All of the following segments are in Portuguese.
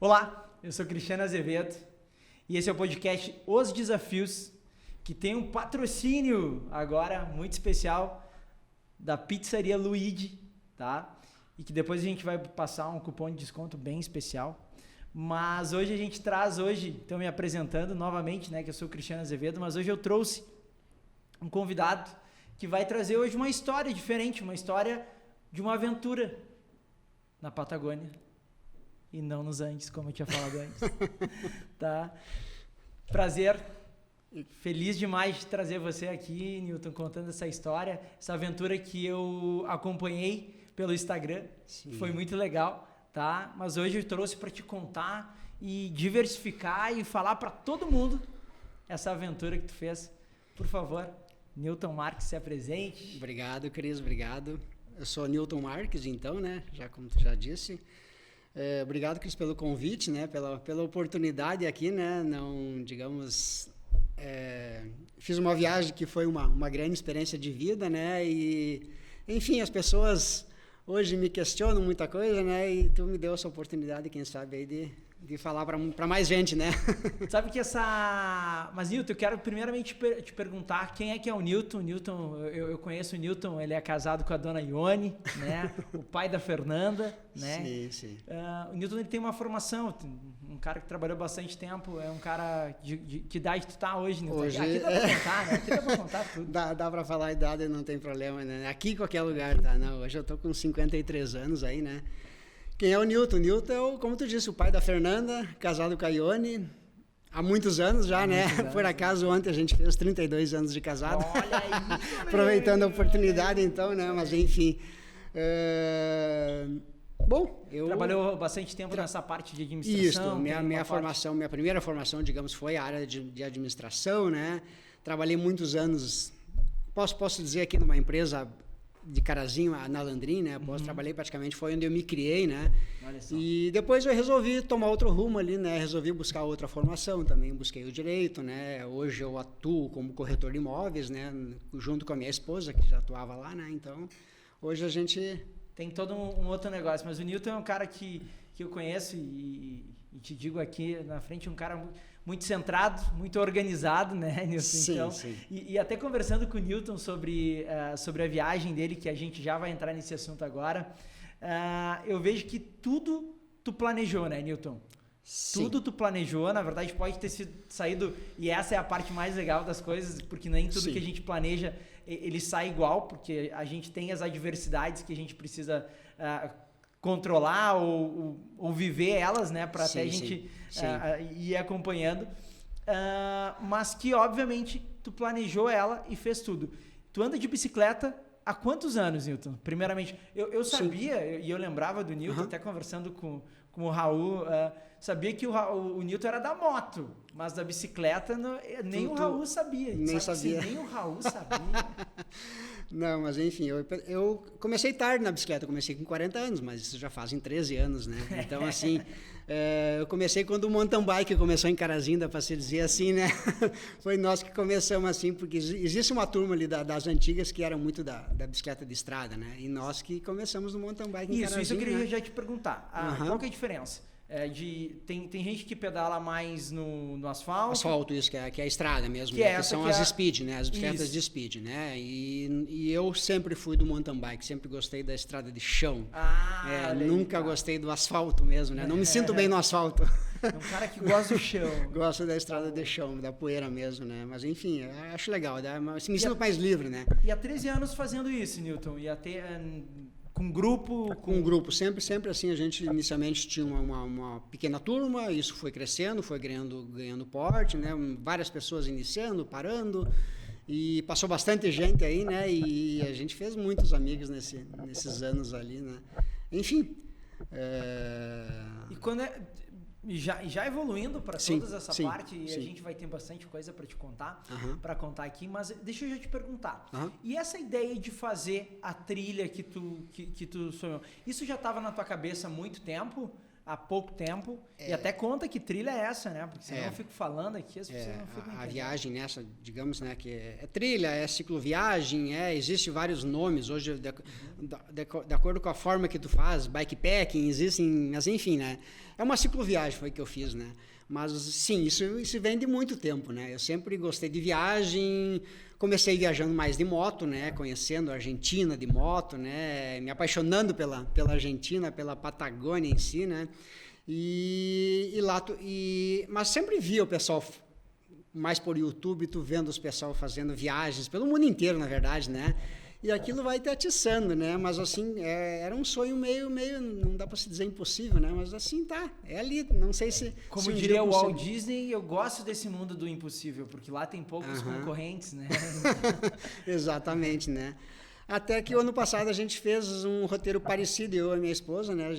Olá, eu sou Cristiano Azevedo e esse é o podcast Os Desafios, que tem um patrocínio agora muito especial da Pizzaria Luigi, tá? E que depois a gente vai passar um cupom de desconto bem especial. Mas hoje a gente traz, estou me apresentando novamente, né, que eu sou o Cristiano Azevedo, mas hoje eu trouxe um convidado que vai trazer hoje uma história diferente, uma história de uma aventura na Patagônia e não nos Andes, como eu tinha falado antes. Tá? Prazer, feliz demais de trazer você aqui, Newton, contando essa história, essa aventura que eu acompanhei pelo Instagram. Sim. Foi muito legal, tá? Mas hoje eu trouxe para te contar e diversificar e falar para todo mundo essa aventura que tu fez. Por favor, Newton Marques, se apresente. Obrigado, Cris, obrigado. Eu sou Newton Marques, então, né? Como tu já disse. Obrigado, Cris, pelo convite, né? Pela oportunidade aqui, né? Não, digamos, fiz uma viagem que foi uma grande experiência de vida, né? E, enfim, as pessoas hoje me questionam muita coisa, né? E tu me deu essa oportunidade, quem sabe, aí de falar para mais gente, né? Sabe que Mas, Newton, eu quero primeiramente te perguntar quem é que é o Newton. Newton, eu conheço o Newton, ele é casado com a dona Ione, né? O pai da Fernanda, né? Sim, sim. O Newton, ele tem uma formação, um cara que trabalhou bastante tempo, é um cara de que idade tu tá hoje, Newton? Hoje, aqui dá pra contar, né? Aqui dá pra contar tudo. Dá pra falar a idade, não tem problema, né? Aqui em qualquer lugar, tá? Não, hoje eu tô com 53 anos aí, né? Quem é o Newton? O Newton é, como tu disse, o pai da Fernanda, casado com a Ione, há muitos anos já, né? Por acaso, ontem a gente fez 32 anos de casado. Olha aí! Aproveitando a oportunidade, então, né? Mas, enfim. Bom, eu... Trabalhou bastante tempo nessa parte de administração? Isso, minha formação, minha primeira formação, digamos, foi a área de administração, né? Trabalhei muitos anos, posso dizer aqui numa empresa de Carazinho, na Landrin, né? Trabalhei praticamente, foi onde eu me criei, né? Olha só. E depois eu resolvi tomar outro rumo ali, né? Resolvi buscar outra formação também, busquei o direito, né? Hoje eu atuo como corretor de imóveis, né? Junto com a minha esposa, que já atuava lá, né? Então, hoje a gente... Tem todo um outro negócio, mas o Newton é um cara que eu conheço e te digo aqui na frente, um cara muito centrado, muito organizado, né, Newton? Sim, então, sim. E até conversando com o Newton sobre a viagem dele, que a gente já vai entrar nesse assunto agora, eu vejo que tudo tu planejou, né, Newton? Sim. Tudo tu planejou, na verdade pode ter saído, e essa é a parte mais legal das coisas, porque nem tudo Sim. que a gente planeja, ele sai igual, porque a gente tem as adversidades que a gente precisa controlar ou viver elas, né, para até a gente ir acompanhando, mas que obviamente tu planejou ela e fez tudo. Tu anda de bicicleta há quantos anos, Newton? Primeiramente, eu sabia, e eu lembrava do Newton, até conversando com o Raul, sabia que o Newton era da moto, mas da bicicleta nem o Raul sabia. Nem sabia. Nem o Raul sabia. Não, mas enfim, eu comecei tarde na bicicleta, comecei com 40 anos, mas isso já fazem 13 anos, né? Então, assim, eu comecei quando o mountain bike começou em Carazinho, para se dizer assim, né? Foi nós que começamos assim, porque existe uma turma ali das antigas que era muito da bicicleta de estrada, né? E nós que começamos no mountain bike em Carazinho. Isso eu queria né? já te perguntar. Qual que é a diferença? Tem gente que pedala mais no asfalto. Asfalto, isso, que é a estrada mesmo, que são as speed, né? As bicicletas isso. de speed, né? E eu sempre fui do mountain bike, sempre gostei da estrada de chão. Nunca gostei do asfalto mesmo, né? Não me sinto bem no asfalto. É um cara que gosta do chão. Gosto da estrada de chão, da poeira mesmo, né? Mas enfim, acho legal, me sinto mais livre, né? E há 13 anos fazendo isso, Newton, e até... Com grupo? Com um grupo, sempre assim, a gente inicialmente tinha uma pequena turma, isso foi crescendo, foi ganhando porte, né? Várias pessoas iniciando, parando, e passou bastante gente aí, né? E a gente fez muitos amigos nesses anos ali, né? Enfim. E quando já evoluindo para toda essa parte, e a gente vai ter bastante coisa para te contar, para contar aqui, mas deixa eu já te perguntar. E essa ideia de fazer a trilha que tu sonhou, isso já estava na tua cabeça há muito tempo? há pouco tempo. E até conta que trilha é essa, né? Porque senão eu fico falando aqui, as pessoas não ficam entendendo. A viagem nessa, digamos, né, que é trilha, é cicloviagem, existe vários nomes hoje, de acordo com a forma que tu faz, bikepacking, existem, mas enfim, né? É uma cicloviagem, foi que eu fiz, né? Mas, sim, isso vem de muito tempo, né? Eu sempre gostei de viagem, comecei viajando mais de moto, né? Conhecendo a Argentina de moto, né? Me apaixonando pela Argentina, pela Patagônia em si, né? Mas sempre via o pessoal, mais por YouTube, tu vendo os pessoal fazendo viagens pelo mundo inteiro, na verdade, né? E aquilo vai te atiçando, né? Mas assim, era um sonho meio, não dá para se dizer impossível, né? Mas assim, é ali, não sei se... Como diria o Walt Disney, eu gosto desse mundo do impossível, porque lá tem poucos concorrentes, né? Exatamente, né? Até que o ano passado a gente fez um roteiro parecido, eu e minha esposa, né?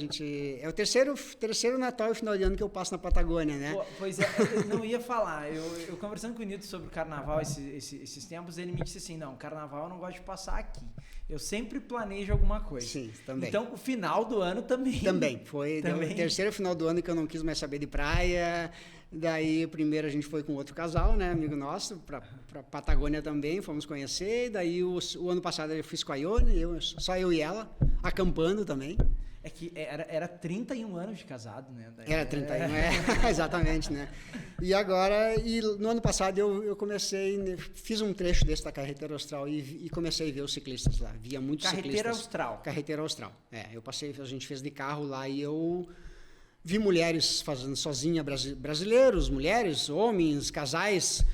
É o terceiro Natal e final de ano que eu passo na Patagônia, né? Pois é, eu não ia falar. Eu conversando com o Nilton sobre carnaval esses tempos, ele me disse assim, não, carnaval eu não gosto de passar aqui. Eu sempre planejo alguma coisa. Sim, também. Então, o final do ano também. Também. Foi o terceiro final do ano que eu não quis mais saber de praia. Daí, primeiro a gente foi com outro casal, né, amigo nosso, para Patagônia também, fomos conhecer. Daí, o ano passado eu fiz com a Ione, só eu e ela, acampando também. É que era 31 anos de casado, né? Daí, era 31, exatamente, né? E no ano passado eu comecei, fiz um trecho desse da Carretera Austral e comecei a ver os ciclistas lá. Via muitos ciclistas. Carretera Austral. A gente fez de carro lá e eu vi mulheres fazendo sozinha, brasileiros, mulheres, homens, casais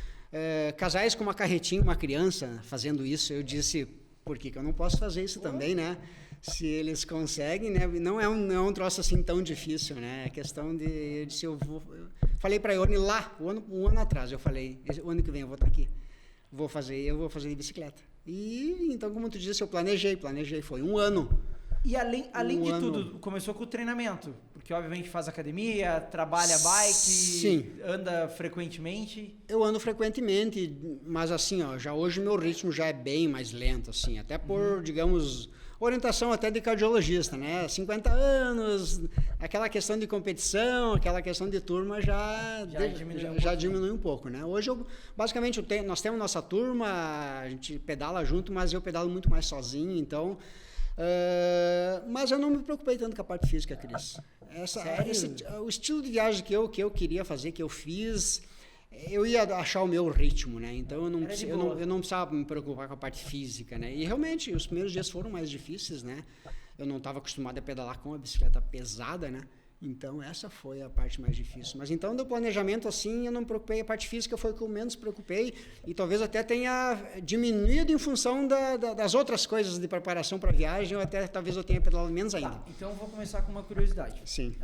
com uma carretinha, uma criança fazendo isso. Eu disse, por que eu não posso fazer isso também, né? Se eles conseguem, né? Não é um troço assim tão difícil, né? É questão de... Eu disse, eu falei para a Ione lá, um ano atrás, eu falei, o ano que vem eu vou estar aqui. Eu vou fazer de bicicleta. E então, como tu disse, eu planejei, foi um ano. E além de tudo, começou com o treinamento, porque obviamente faz academia, trabalha bike, sim, anda frequentemente. Eu ando frequentemente, mas assim, já hoje meu ritmo já é bem mais lento, assim, até por, digamos, orientação até de cardiologista, né? 50 anos, aquela questão de competição, aquela questão de turma já diminui um pouco, né? Hoje, basicamente, nós temos nossa turma, a gente pedala junto, mas eu pedalo muito mais sozinho, então... mas eu não me preocupei tanto com a parte física, Cris. O estilo de viagem que eu queria fazer, que eu fiz, eu ia achar o meu ritmo, né? Então eu não precisava me preocupar com a parte física, né? E realmente os primeiros dias foram mais difíceis, né? Eu não estava acostumado a pedalar com a bicicleta pesada, né? Então essa foi a parte mais difícil. Mas então do planejamento assim eu não me preocupei, a parte física foi o que eu menos preocupei e talvez até tenha diminuído em função das outras coisas de preparação para a viagem, ou até talvez eu tenha pedalado menos ainda. Tá, então eu vou começar com uma curiosidade. Sim.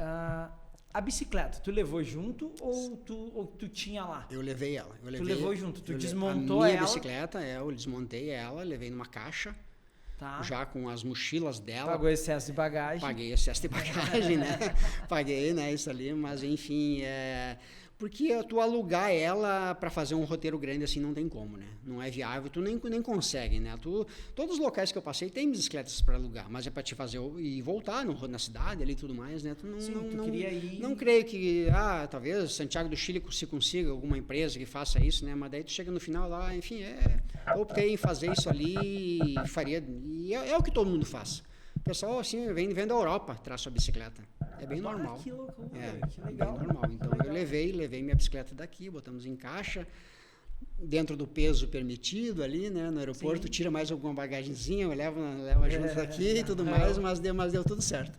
A bicicleta, tu levou junto ou tu tinha lá? Eu levei ela. Tu levou junto, tu desmontou ela? A minha bicicleta, eu desmontei ela, levei numa caixa. Tá. Já com as mochilas dela. Pagou excesso de bagagem. Paguei excesso de bagagem, né? Paguei, né? Isso ali, mas enfim, porque tu alugar ela para fazer um roteiro grande assim não tem como, né? Não é viável, tu nem consegue, né? Todos os locais que eu passei tem bicicletas para alugar, mas é para te fazer e voltar na cidade ali e tudo mais, né? Tu não queria ir... Não creio que, talvez Santiago do Chile se consiga alguma empresa que faça isso, né? Mas daí tu chega no final lá, enfim, eu optei em fazer isso ali e faria, e é o que todo mundo faz. O pessoal, assim, vem da Europa, traz sua bicicleta. É bem normal. Que loucura, que legal. Bem normal. Então, eu levei minha bicicleta daqui, botamos em caixa, dentro do peso permitido ali, né? No aeroporto, tira mais alguma bagagenzinha, eu levo junto daqui e tudo mais, mas deu tudo certo.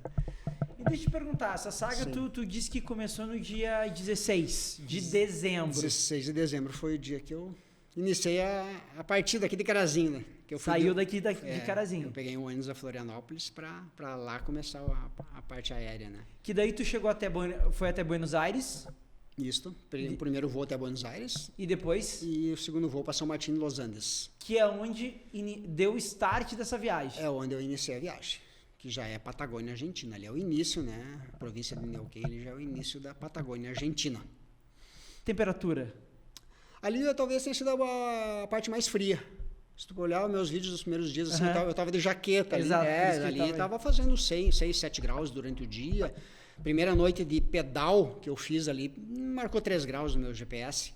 E deixa eu te perguntar, essa saga tu disse que começou no dia 16 de dezembro. 16 de dezembro foi o dia que eu iniciei a partir daqui de Carazinho, né? Que eu saiu daqui de Carazinho. Eu peguei um ônibus a Florianópolis para lá começar a parte aérea, né? Que daí tu chegou foi até Buenos Aires? Isso. O primeiro voo até Buenos Aires. E depois? E o segundo voo para São Martín de Los Andes. Que é onde deu o start dessa viagem. É onde eu iniciei a viagem. Que já é Patagônia Argentina. Ali é o início, né? A província de Neuquén, ele já é o início da Patagônia Argentina. Temperatura? Ali talvez tenha sido a parte mais fria. Se tu olhar os meus vídeos dos primeiros dias, assim, eu tava de jaqueta. Exato, ali estava fazendo 6, 7 graus durante o dia. primeira noite de pedal que eu fiz ali, marcou 3 graus no meu GPS.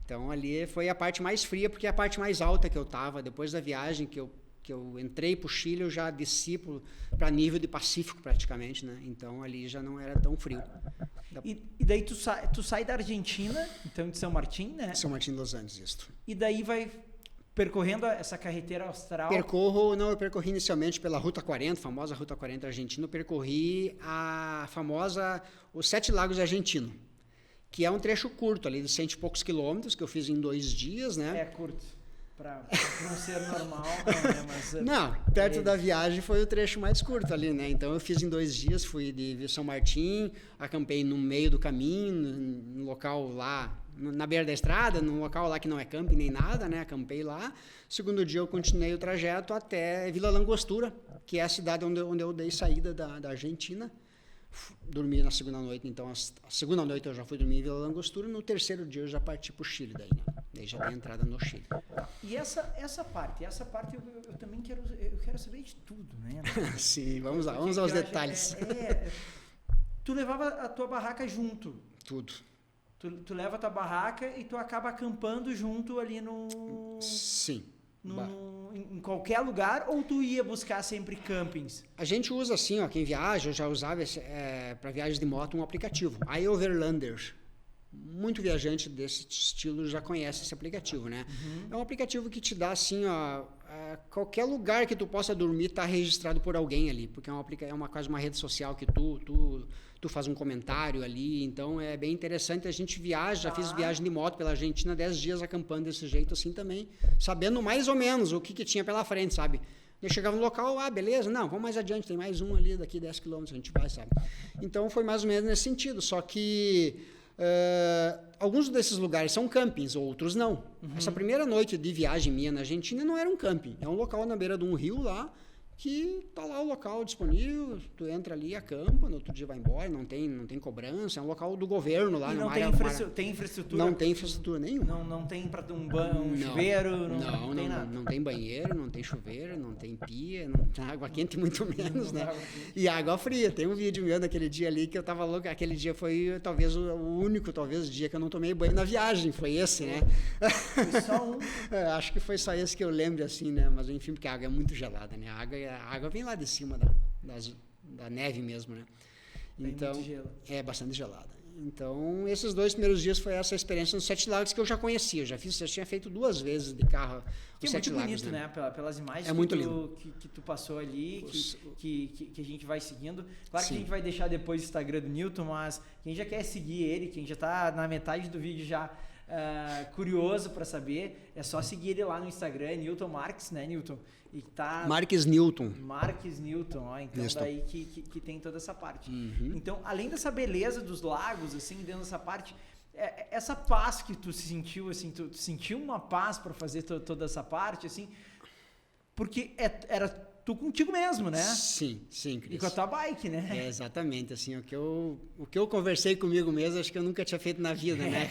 Então ali foi a parte mais fria, porque é a parte mais alta que eu estava. Depois da viagem que eu entrei para o Chile, eu já desci para nível de Pacífico praticamente, né? Então ali já não era tão frio. E daí tu sai da Argentina, então de São Martín, né? São Martín de Los Andes, isso. E daí vai percorrendo essa carretera austral? Eu percorri inicialmente pela Ruta 40, a famosa Ruta 40 argentina. Eu percorri os 7 Lagos argentinos, que é um trecho curto ali, de 100 e poucos quilômetros, que eu fiz em 2 dias, né? É curto. Para não ser normal, né? Mas, não, perto da viagem foi o trecho mais curto ali, né? Então eu fiz em 2 dias, fui de São Martín, acampei no meio do caminho, no local lá, na beira da estrada, num local lá que não é camping nem nada, né? Acampei lá. Segundo dia eu continuei o trajeto até Vila Langostura, que é a cidade onde eu dei saída da Argentina. Dormi na segunda noite, então a segunda noite eu já fui dormir em Vila Langostura, no terceiro dia eu já parti para o Chile daí, né? Daí já dei entrada no Chile. E essa parte eu também quero saber de tudo, né? Sim, vamos aos detalhes. Tu levava a tua barraca junto? Tudo. Tu leva a tua barraca e tu acaba acampando junto ali no... Sim. Em qualquer lugar, ou tu ia buscar sempre campings? A gente usa assim, ó, quem viaja, eu já usava para viagens de moto um aplicativo, iOverlander. Muito viajante desse estilo já conhece esse aplicativo, né? Uhum. É um aplicativo que te dá assim, ó, qualquer lugar que tu possa dormir está registrado por alguém ali, porque é quase uma rede social que tu faz um comentário ali, então é bem interessante. A gente viaja, já fiz viagem de moto pela Argentina, 10 dias acampando desse jeito assim também, sabendo mais ou menos o que tinha pela frente, sabe? Eu chegava no local, beleza, não, vamos mais adiante, tem mais um ali, daqui 10 quilômetros a gente vai, sabe? Então foi mais ou menos nesse sentido, só que alguns desses lugares são campings, outros não. Uhum. Essa primeira noite de viagem minha na Argentina não era um camping, é um local na beira de um rio lá, que tá lá o local disponível, tu entra ali, acampa, no outro dia vai embora, não tem cobrança, é um local do governo lá. E não tem infraestrutura? Não tem infraestrutura nenhuma. Não tem para um chuveiro? Não tem nada. Não tem banheiro, não tem chuveiro, não tem pia, não tem água quente muito menos, né? E água fria, tem um vídeo meu daquele dia ali que eu tava louco, aquele dia foi talvez o único, dia que eu não tomei banho na viagem, foi esse, né? Foi só um? Acho que foi só esse que eu lembro assim, né? Mas enfim, porque a água é muito gelada, né? A água vem lá de cima da neve mesmo, né? Então, é bastante gelada. Então, esses 2 primeiros dias foi essa experiência nos 7 Lagos que eu já conhecia. Já tinha feito 2 vezes de carro os 7 Lagos. É muito bonito, né? Pelas imagens que tu passou ali, que a gente vai seguindo. Claro que a gente vai deixar depois o Instagram do Newton, mas quem já quer seguir ele, quem já está na metade do vídeo já curioso para saber, é só seguir ele lá no Instagram, Newton Marques, né, Newton? E tá Marques Newton, ó, então isso. Daí que tem toda essa parte. Uhum. Então, além dessa beleza dos lagos, assim, dentro dessa parte, essa paz que tu sentiu, assim, tu sentiu uma paz para fazer toda essa parte, assim, porque era tu contigo mesmo, né? Sim, Cris. E com a tua bike, né? Exatamente, assim, o que eu conversei comigo mesmo, acho que eu nunca tinha feito na vida, né?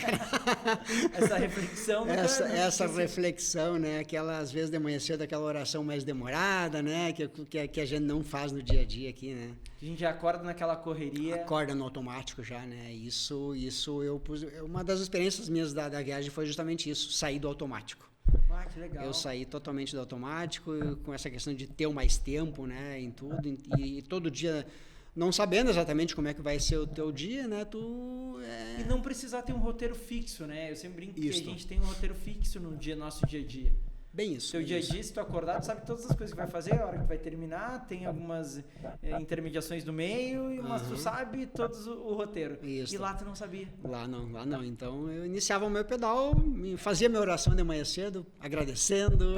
Essa reflexão. Essa reflexão, né? Aquela, às vezes, de manhã cedo, aquela oração mais demorada, né? Que a gente não faz no dia a dia aqui, né? A gente já acorda naquela correria. Acorda no automático já, né? Isso uma das experiências minhas da viagem foi justamente isso, sair do automático. Que legal. Eu saí totalmente do automático, com essa questão de ter mais tempo, né, em tudo, e todo dia, não sabendo exatamente como é que vai ser o teu dia, né, E não precisar ter um roteiro fixo, né, eu sempre brinco que a gente tem um roteiro fixo no nosso dia a dia. Bem isso. Teu dia a dia, se tu acordar, tu sabe todas as coisas que vai fazer, a hora que vai terminar, tem algumas intermediações do meio, mas tu sabe todos o roteiro. Isso. E lá tu não sabia. Lá não. Então eu iniciava o meu pedal, fazia minha oração de manhã cedo, agradecendo,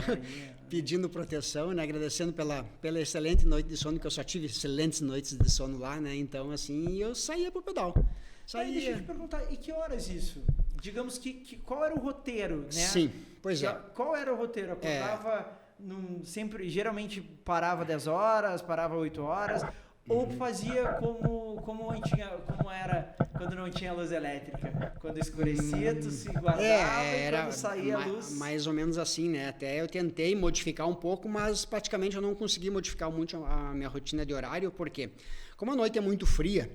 pedindo proteção, né? Agradecendo pela excelente noite de sono, que eu só tive excelentes noites de sono lá, né? Então, assim, eu saía pro pedal. Deixa eu te perguntar, e que horas isso? Digamos que qual era o roteiro, né? Sim, pois é. Qual era o roteiro? Acordava sempre, geralmente parava 10 horas, parava 8 horas, ou fazia como era quando não tinha luz elétrica? Quando escurecia, tu se guardava e quando saía a luz... Mais ou menos assim, né? Até eu tentei modificar um pouco, mas praticamente eu não consegui modificar muito a minha rotina de horário, porque como a noite é muito fria,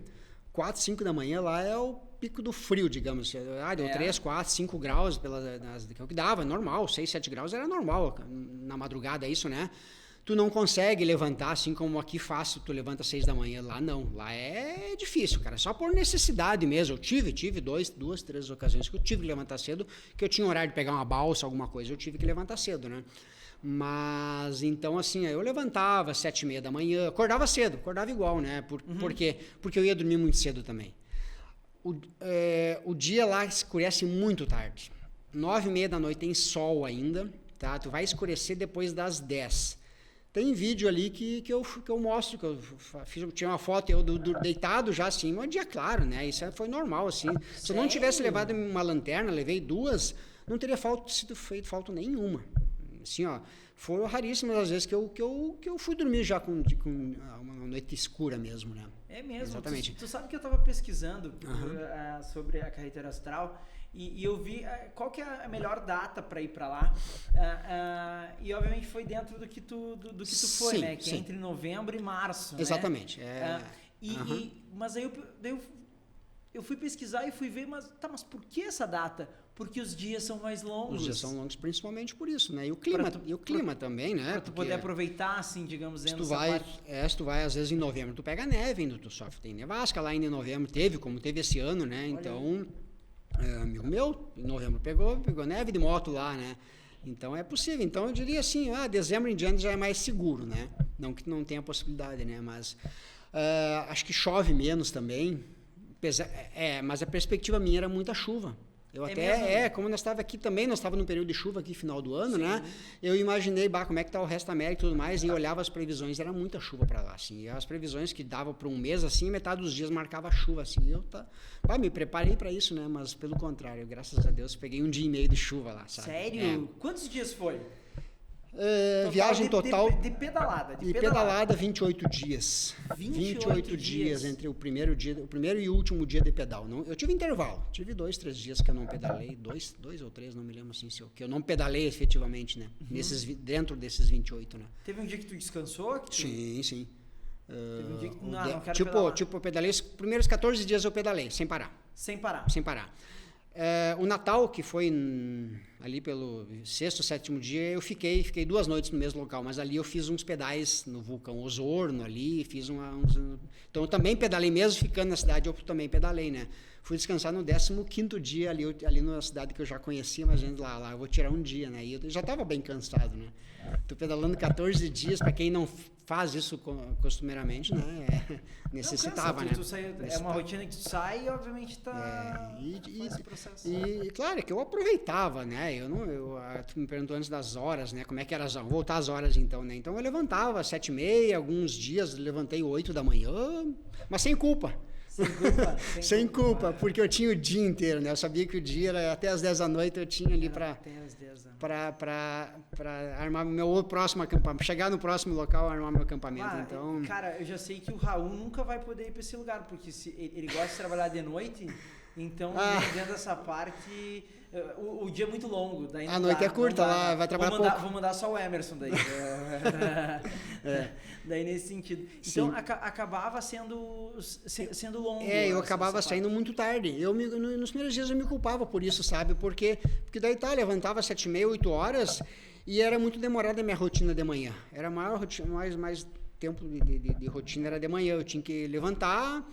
4, 5 da manhã lá é o pico do frio, digamos. Deu 3, 4, 5 graus, que é o que dava, normal, 6, 7 graus era normal na madrugada, isso, né? Tu não consegue levantar assim como aqui fácil, tu levanta às 6 da manhã, lá não, lá é difícil, cara, só por necessidade mesmo. Eu tive 2, 3 ocasiões que eu tive que levantar cedo, que eu tinha horário de pegar uma balsa, alguma coisa, eu tive que levantar cedo, né? Mas, então, assim, eu levantava às 7h30 da manhã, acordava cedo, acordava igual, né? Por quê? Porque eu ia dormir muito cedo também. O dia lá escurece muito tarde. 9h30 da noite tem sol ainda, tá? Tu vai escurecer depois das 10. Tem vídeo ali que eu mostro, que eu tinha uma foto eu deitado já assim, um dia claro, né? Isso foi normal, assim. Se eu não tivesse levado uma lanterna, levei 2, não teria sido feito falta nenhuma. Assim, ó, foram raríssimas as vezes que eu fui dormir já com uma noite escura mesmo, né? É mesmo. Exatamente. Tu sabe que eu estava pesquisando sobre a carreteira astral e eu vi qual que é a melhor data para ir para lá e obviamente foi dentro do que tu foi, sim, né? Que sim. é entre novembro e março, exatamente. né? Mas aí eu fui pesquisar e fui ver, mas por que essa data? Porque os dias são mais longos. Os dias são longos principalmente por isso, né? E o clima também, né? Para tu poder aproveitar, assim, digamos, se tu vai, às vezes em novembro, tu pega neve ainda, tu sofre. Tem nevasca lá ainda em novembro, como teve esse ano, né? Então, amigo meu, em novembro pegou neve de moto lá, né? Então é possível. Então eu diria assim, dezembro em diante já é mais seguro, né? Não que não tenha possibilidade, né? Mas acho que chove menos também. Mas a perspectiva minha era muita chuva. Como nós estávamos aqui também, nós estávamos num período de chuva aqui, final do ano, sim, né? Eu imaginei, como é que tá o resto da América e tudo mais, e olhava as previsões, era muita chuva para lá, assim. E as previsões que davam para um mês, assim, metade dos dias marcava chuva, assim. Me preparei para isso, né? Mas pelo contrário, graças a Deus, peguei 1 dia e meio de chuva lá, sabe? Sério? Quantos dias foi? Viagem total de pedalada. De pedalada 28 dias. 28 dias entre o primeiro e o último dia de pedal. Eu tive intervalo. Tive 2, 3 dias que eu não pedalei. 2 ou 3, não me lembro assim. Que eu não pedalei efetivamente, né? Dentro desses 28, né? Teve um dia que tu descansou? Sim. Teve um dia que tu não quero pedalar. Eu pedalei. Os primeiros 14 dias eu pedalei, sem parar. Sem parar. O Natal, que foi ali pelo 6º, 7º dia, eu fiquei 2 noites no mesmo local, mas ali eu fiz uns pedais no vulcão Osorno ali, então eu também pedalei, mesmo ficando na cidade, eu também pedalei, né? Fui descansar no 15º dia ali na cidade que eu já conhecia, mas lá eu vou tirar um dia, né? E eu já estava bem cansado, né? Tô pedalando 14 dias, para quem não faz isso costumeiramente, né? Necessitava, né? É uma rotina que tu sai e obviamente faz esse processo. E claro que eu aproveitava, né? Tu me perguntou antes das horas, né? Como é que era vou voltar às horas então, né? Então eu levantava às 7h30, alguns dias levantei 8 da manhã, mas sem culpa. Sem culpa, porque eu tinha o dia inteiro, né? Eu sabia que o dia era até às 10 da noite, eu tinha ali para armar meu próximo acampamento, chegar no próximo local, armar meu acampamento. Então, cara, eu já sei que o Raul nunca vai poder ir para esse lugar, porque ele gosta de trabalhar de noite, então dentro dessa parte o dia é muito longo. Daí a noite é curta lá, vai trabalhar pouco. Vou mandar só o Emerson daí. Daí nesse sentido. Então acabava sendo longo. Eu acabava saindo muito tarde. Nos primeiros dias eu me culpava por isso, sabe? Porque daí levantava às 7h30, 8 horas e era muito demorada a minha rotina de manhã. Era maior rotina, mais tempo de rotina era de manhã. Eu tinha que levantar,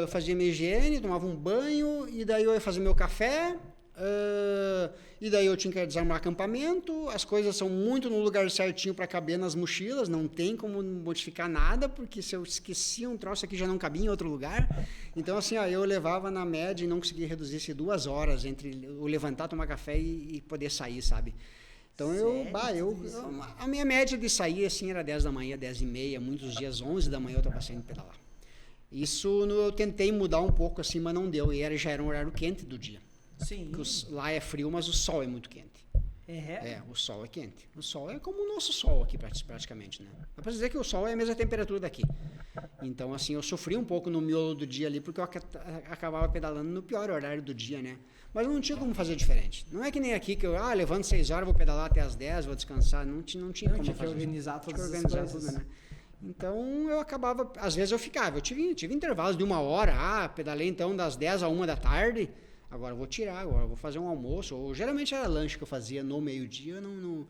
fazia minha higiene, tomava um banho e daí eu ia fazer meu café. E daí eu tinha que desarmar acampamento, as coisas são muito no lugar certinho para caber nas mochilas, não tem como modificar nada, porque se eu esquecia um troço aqui já não cabia em outro lugar. Então assim, eu levava na média e não conseguia reduzir 2 horas entre eu levantar, tomar café e poder sair, sabe? Então a minha média de sair assim era 10 da manhã, 10h30, muitos dias 11 da manhã eu estava saindo pedalar. Isso eu tentei mudar um pouco assim, mas não deu, e já era um horário quente do dia. Sim. Lá é frio, mas o sol é muito quente. O sol é quente. O sol é como o nosso sol aqui, praticamente, né? Dá pra dizer que o sol é a mesma temperatura daqui. Então, assim, eu sofri um pouco no miolo do dia ali, porque eu acabava pedalando no pior horário do dia, né? Mas não tinha como fazer diferente. Não é que nem aqui, que eu levanto 6 horas, vou pedalar até as 10, vou descansar. Não tinha como fazer. Tinha que organizar todas as coisas. Tudo, né? Então, eu acabava, às vezes eu ficava, eu tive intervalos de 1 hora, pedalei então das 10 a 1 da tarde, agora eu vou tirar, agora eu vou fazer um almoço, ou geralmente era lanche que eu fazia no meio-dia, não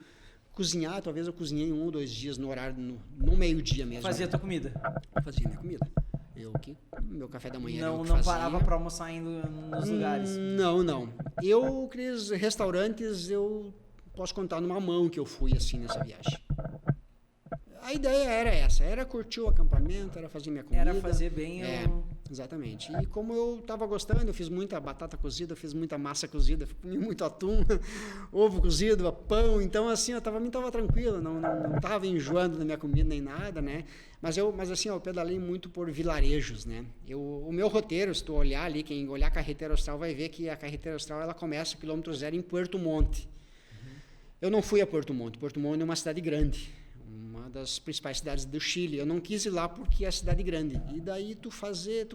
cozinhar, talvez eu cozinhei 1 ou 2 dias no horário, no meio-dia mesmo. Fazia tua comida? Fazia minha comida. Meu café da manhã não parava para almoçar indo nos lugares? Não. Aqueles restaurantes, eu posso contar numa mão que eu fui assim nessa viagem. A ideia era essa, era curtir o acampamento, era fazer minha comida. Era fazer bem Exatamente. E como eu estava gostando, eu fiz muita batata cozida, eu fiz muita massa cozida, comi muito atum, ovo cozido, pão. Então, assim, eu estava tranquilo, não estava enjoando da minha comida nem nada, né? Mas assim, eu pedalei muito por vilarejos, né? O meu roteiro, se tu olhar ali, quem olhar a Carretera Austral vai ver que a Carretera Austral, ela começa quilômetro 0 em Puerto Montt. Eu não fui a Puerto Montt. Puerto Montt é uma cidade grande, uma das principais cidades do Chile. Eu não quis ir lá porque é cidade grande. E daí tu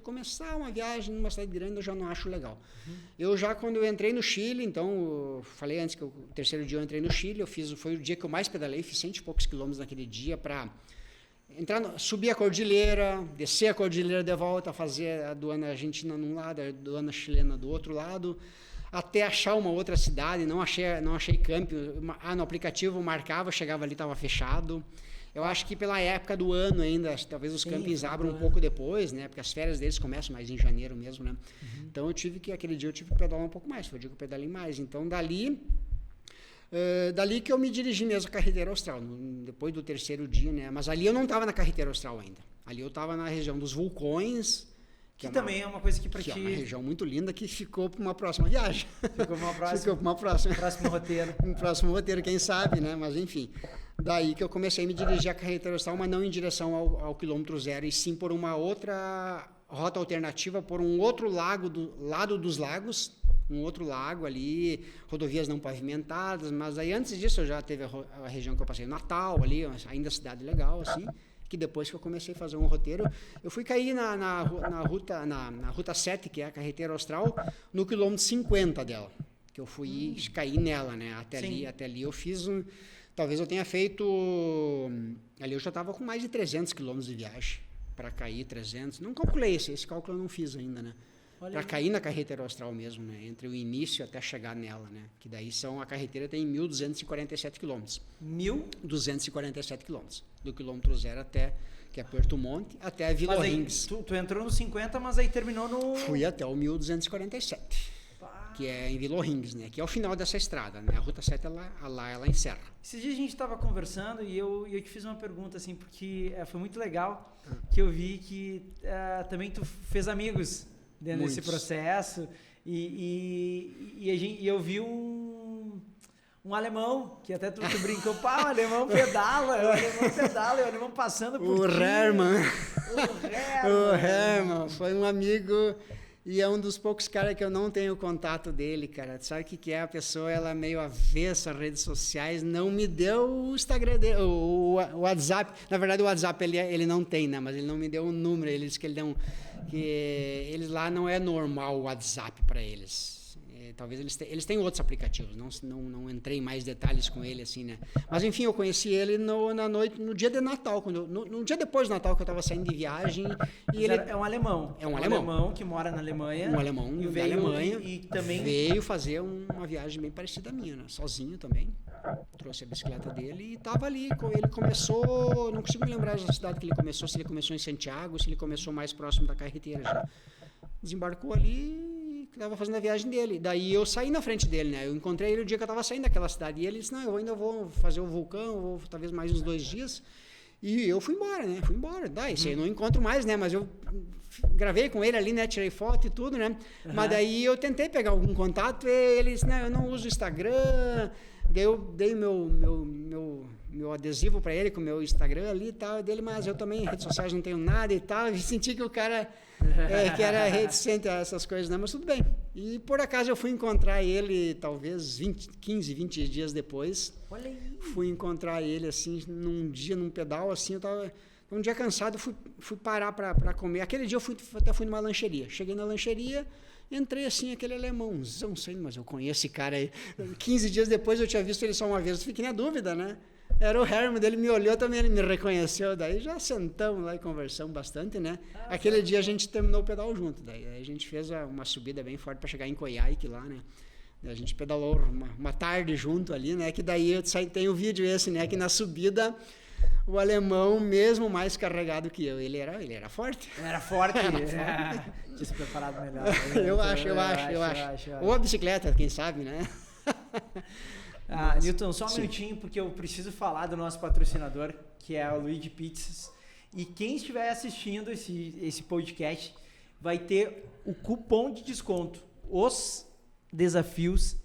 começar uma viagem numa cidade grande, eu já não acho legal. Eu já, quando eu entrei no Chile, então, eu falei antes que o terceiro dia eu entrei no Chile, foi o dia que eu mais pedalei, fiz 100 e poucos quilômetros naquele dia para subir a cordilheira, descer a cordilheira de volta, fazer a aduana argentina num lado, a aduana chilena do outro lado, até achar uma outra cidade. Não achei camping. No aplicativo marcava, chegava ali, estava fechado. Eu acho que pela época do ano ainda, talvez os campings abram um pouco depois, né? Porque as férias deles começam mais em janeiro mesmo, né? Então aquele dia eu tive que pedalar um pouco mais, foi o dia que eu pedalei mais. Então dali que eu me dirigi mesmo à Carretera Austral, depois do terceiro dia, né? Mas ali eu não estava na Carretera Austral ainda. Ali eu estava na região dos vulcões, que também é uma coisa que para ti... é uma região muito linda que ficou para uma próxima viagem. Ficou para uma próxima. Próximo roteiro. Um próximo roteiro, quem sabe, né? Mas enfim, daí que eu comecei a me dirigir à Carretera Austral, mas não em direção ao quilômetro 0, e sim por uma outra rota alternativa, por um outro lago, do lado dos lagos, um outro lago ali, rodovias não pavimentadas. Mas aí antes disso eu já teve a região que eu passei, Natal ali, ainda cidade legal, assim, que depois que eu comecei a fazer um roteiro, eu fui cair na ruta 7, que é a Carretera Austral, no quilômetro 50 dela, que eu fui cair nela, né? Até ali eu fiz talvez eu tenha feito, ali eu já estava com mais de 300 quilômetros de viagem, para cair 300, não calculei esse cálculo eu não fiz ainda, né? Para cair na Carretera Austral mesmo, né? Entre o início até chegar nela, né? Que daí a carretera tem 1.247 quilômetros. 1.247 quilômetros. Do quilômetro 0 até, que é Puerto Montt, até a Vila Rings. Tu entrou no 50, mas aí terminou no... Fui até o 1.247, que é em Vila Rings, né? Que é o final dessa estrada, né? A Ruta 7, ela encerra. Esses dias a gente estava conversando e eu te fiz uma pergunta, assim, porque foi muito legal que eu vi que também tu fez amigos dentro desse processo, e eu vi um alemão, que até tu brincou, o alemão pedala, e o alemão passando por o Hermann, foi um amigo, e é um dos poucos caras que eu não tenho contato dele, cara. Sabe o que é? A pessoa, ela é meio avessa às redes sociais, não me deu o Instagram dele, o WhatsApp. Na verdade, o WhatsApp ele não tem, né? Mas ele não me deu um número, ele disse que ele deu que eles lá não é normal o WhatsApp para eles. Talvez eles têm outros aplicativos, não entrei em mais detalhes com ele, assim, né? Mas, enfim, eu conheci ele na noite, no dia de Natal, no dia depois do Natal, que eu estava saindo de viagem. E ele é um alemão. É um alemão que mora na Alemanha. Um alemão da Alemanha. E também veio fazer uma viagem bem parecida à minha, né? Sozinho também. Trouxe a bicicleta dele e estava ali. Ele começou, não consigo me lembrar da cidade que ele começou, se ele começou em Santiago, se ele começou mais próximo da carretera já. Desembarcou ali, estava fazendo a viagem dele. Daí eu saí na frente dele, né? Eu encontrei ele o dia que eu estava saindo daquela cidade. E ele disse, não, eu ainda vou fazer o vulcão, vou talvez mais uns 2 dias. E eu fui embora, né? Daí, eu não encontro mais, né? Mas eu gravei com ele ali, né? Tirei foto e tudo, né? Mas daí eu tentei pegar algum contato e ele disse, não, eu não uso Instagram. Daí eu dei meu adesivo para ele com o meu Instagram ali e tal, dele, mas eu também em redes sociais não tenho nada e tal, e senti que o cara que era reticente a essas coisas, né? Mas tudo bem. E por acaso eu fui encontrar ele talvez 15, 20 dias depois. Olha aí. Fui encontrar ele assim num dia, num pedal, assim, eu tava um dia cansado, fui parar para comer. Aquele dia eu até fui numa lancheria. Cheguei na lancheria, entrei assim, aquele alemãozão, sei, mas eu conheço esse cara aí. 15 dias depois eu tinha visto ele só uma vez, eu fiquei na dúvida, né? Era o Herman, ele me olhou também, ele me reconheceu, daí já sentamos lá e conversamos bastante, né? Aquele dia a gente terminou o pedal junto, daí a gente fez uma subida bem forte para chegar em Coyhaique lá, né? A gente pedalou uma tarde junto ali, né? Que daí tem o vídeo esse, né? Que na subida o alemão, mesmo mais carregado que eu, ele era forte. Era forte. Tinha se preparado melhor. Eu acho. Ou a bicicleta, quem sabe, né? Newton, só um minutinho, porque eu preciso falar do nosso patrocinador, que é o Luigi Pizzas. E quem estiver assistindo esse podcast vai ter o cupom de desconto, Os Desafios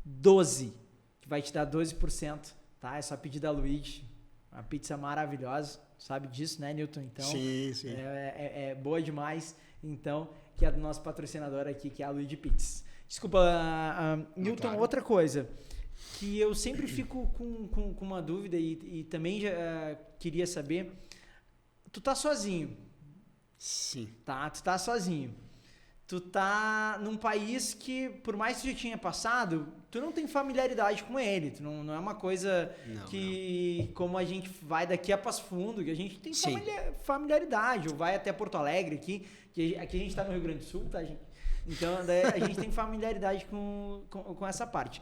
12, que vai te dar 12%, tá? É só pedir da Luigi. Uma pizza maravilhosa, sabe disso, né, Newton? Então, sim. É boa demais. Então, que é do nosso patrocinador aqui, que é a Luigi Pizzas. Desculpa, Newton, claro. Outra coisa que eu sempre fico com uma dúvida e também já queria saber, tu tá sozinho. Sim. Tá, tu tá sozinho. Tu tá num país que, por mais que tu já tinha passado, tu não tem familiaridade com ele. Tu não é uma coisa como a gente vai daqui a Passo Fundo, que a gente tem familiaridade, ou vai até Porto Alegre aqui a gente tá no Rio Grande do Sul, tá, gente? Então, daí a gente tem familiaridade com essa parte.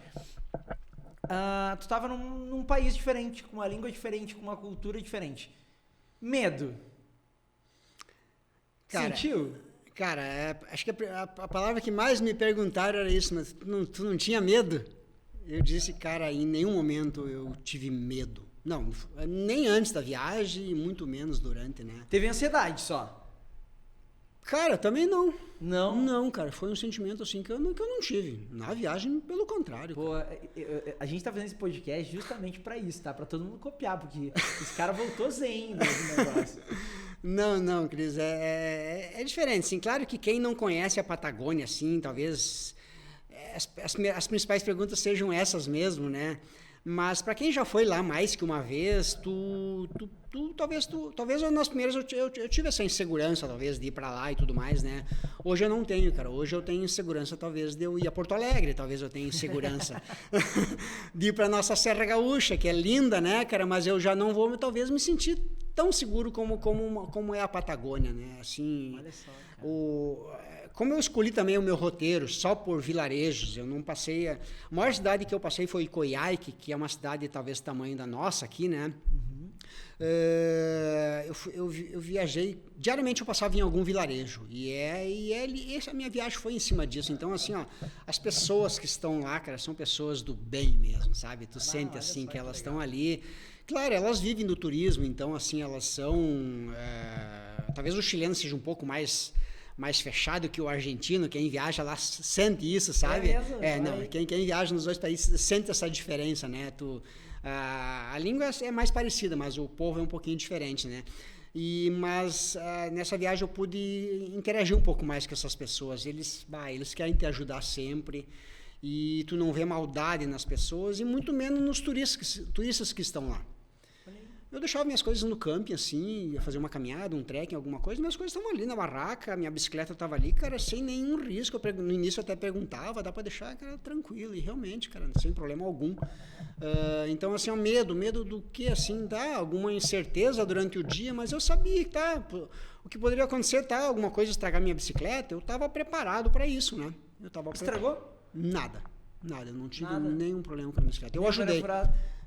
Tu tava num país diferente, com uma língua diferente, com uma cultura diferente. Medo. Sentiu? Cara, acho que a palavra que mais me perguntaram era isso, mas tu não tinha medo? Eu disse, cara, em nenhum momento eu tive medo. Não, nem antes da viagem e muito menos durante, né? Teve ansiedade só? Cara, também não. Não? Não, cara, foi um sentimento assim que eu não tive. Na viagem, pelo contrário. Pô, a gente tá fazendo esse podcast justamente pra isso, tá? Pra todo mundo copiar, porque esse cara voltou zen no negócio. Não, Cris, é diferente, sim. Claro que quem não conhece a Patagônia, assim, talvez as principais perguntas sejam essas mesmo, né? Mas para quem já foi lá mais que uma vez, talvez nas primeiras eu tive essa insegurança, talvez, de ir para lá e tudo mais, né? Hoje eu não tenho, cara. Hoje eu tenho insegurança, talvez, de eu ir a Porto Alegre, talvez eu tenha insegurança de ir para nossa Serra Gaúcha, que é linda, né, cara? Mas eu já não vou, talvez, me sentir tão seguro como é a Patagônia, né? Assim, olha só, cara. Como eu escolhi também o meu roteiro só por vilarejos, eu não passei... A maior cidade que eu passei foi Coyhaique, que é uma cidade talvez do tamanho da nossa aqui, né? Uhum. Eu viajei... Diariamente eu passava em algum vilarejo. Essa minha viagem foi em cima disso. Então, assim, ó, as pessoas que estão lá, cara, são pessoas do bem mesmo, sabe? Tu sente, assim, que elas estão ali... Claro, elas vivem do turismo, então, assim, elas são... talvez o chileno seja um pouco mais fechado que o argentino, quem viaja lá sente isso, sabe? Quem viaja nos dois países sente essa diferença, né? A língua é mais parecida, mas o povo é um pouquinho diferente, né? Mas nessa viagem eu pude interagir um pouco mais com essas pessoas. Eles querem te ajudar sempre e tu não vê maldade nas pessoas e muito menos nos turistas que estão lá. Eu deixava minhas coisas no camping, assim, ia fazer uma caminhada, um trekking, alguma coisa, minhas coisas estavam ali na barraca, minha bicicleta estava ali, cara, sem nenhum risco. No início eu até perguntava, dá para deixar, cara, tranquilo, e realmente, cara, sem problema algum. Então, assim, medo do que, assim, tá? Alguma incerteza durante o dia, mas eu sabia que, tá? O que poderia acontecer, tá? Alguma coisa estragar minha bicicleta, eu estava preparado para isso, né? Estragou? Nada, eu não tive nenhum problema com a minha bicicleta. Eu ajudei.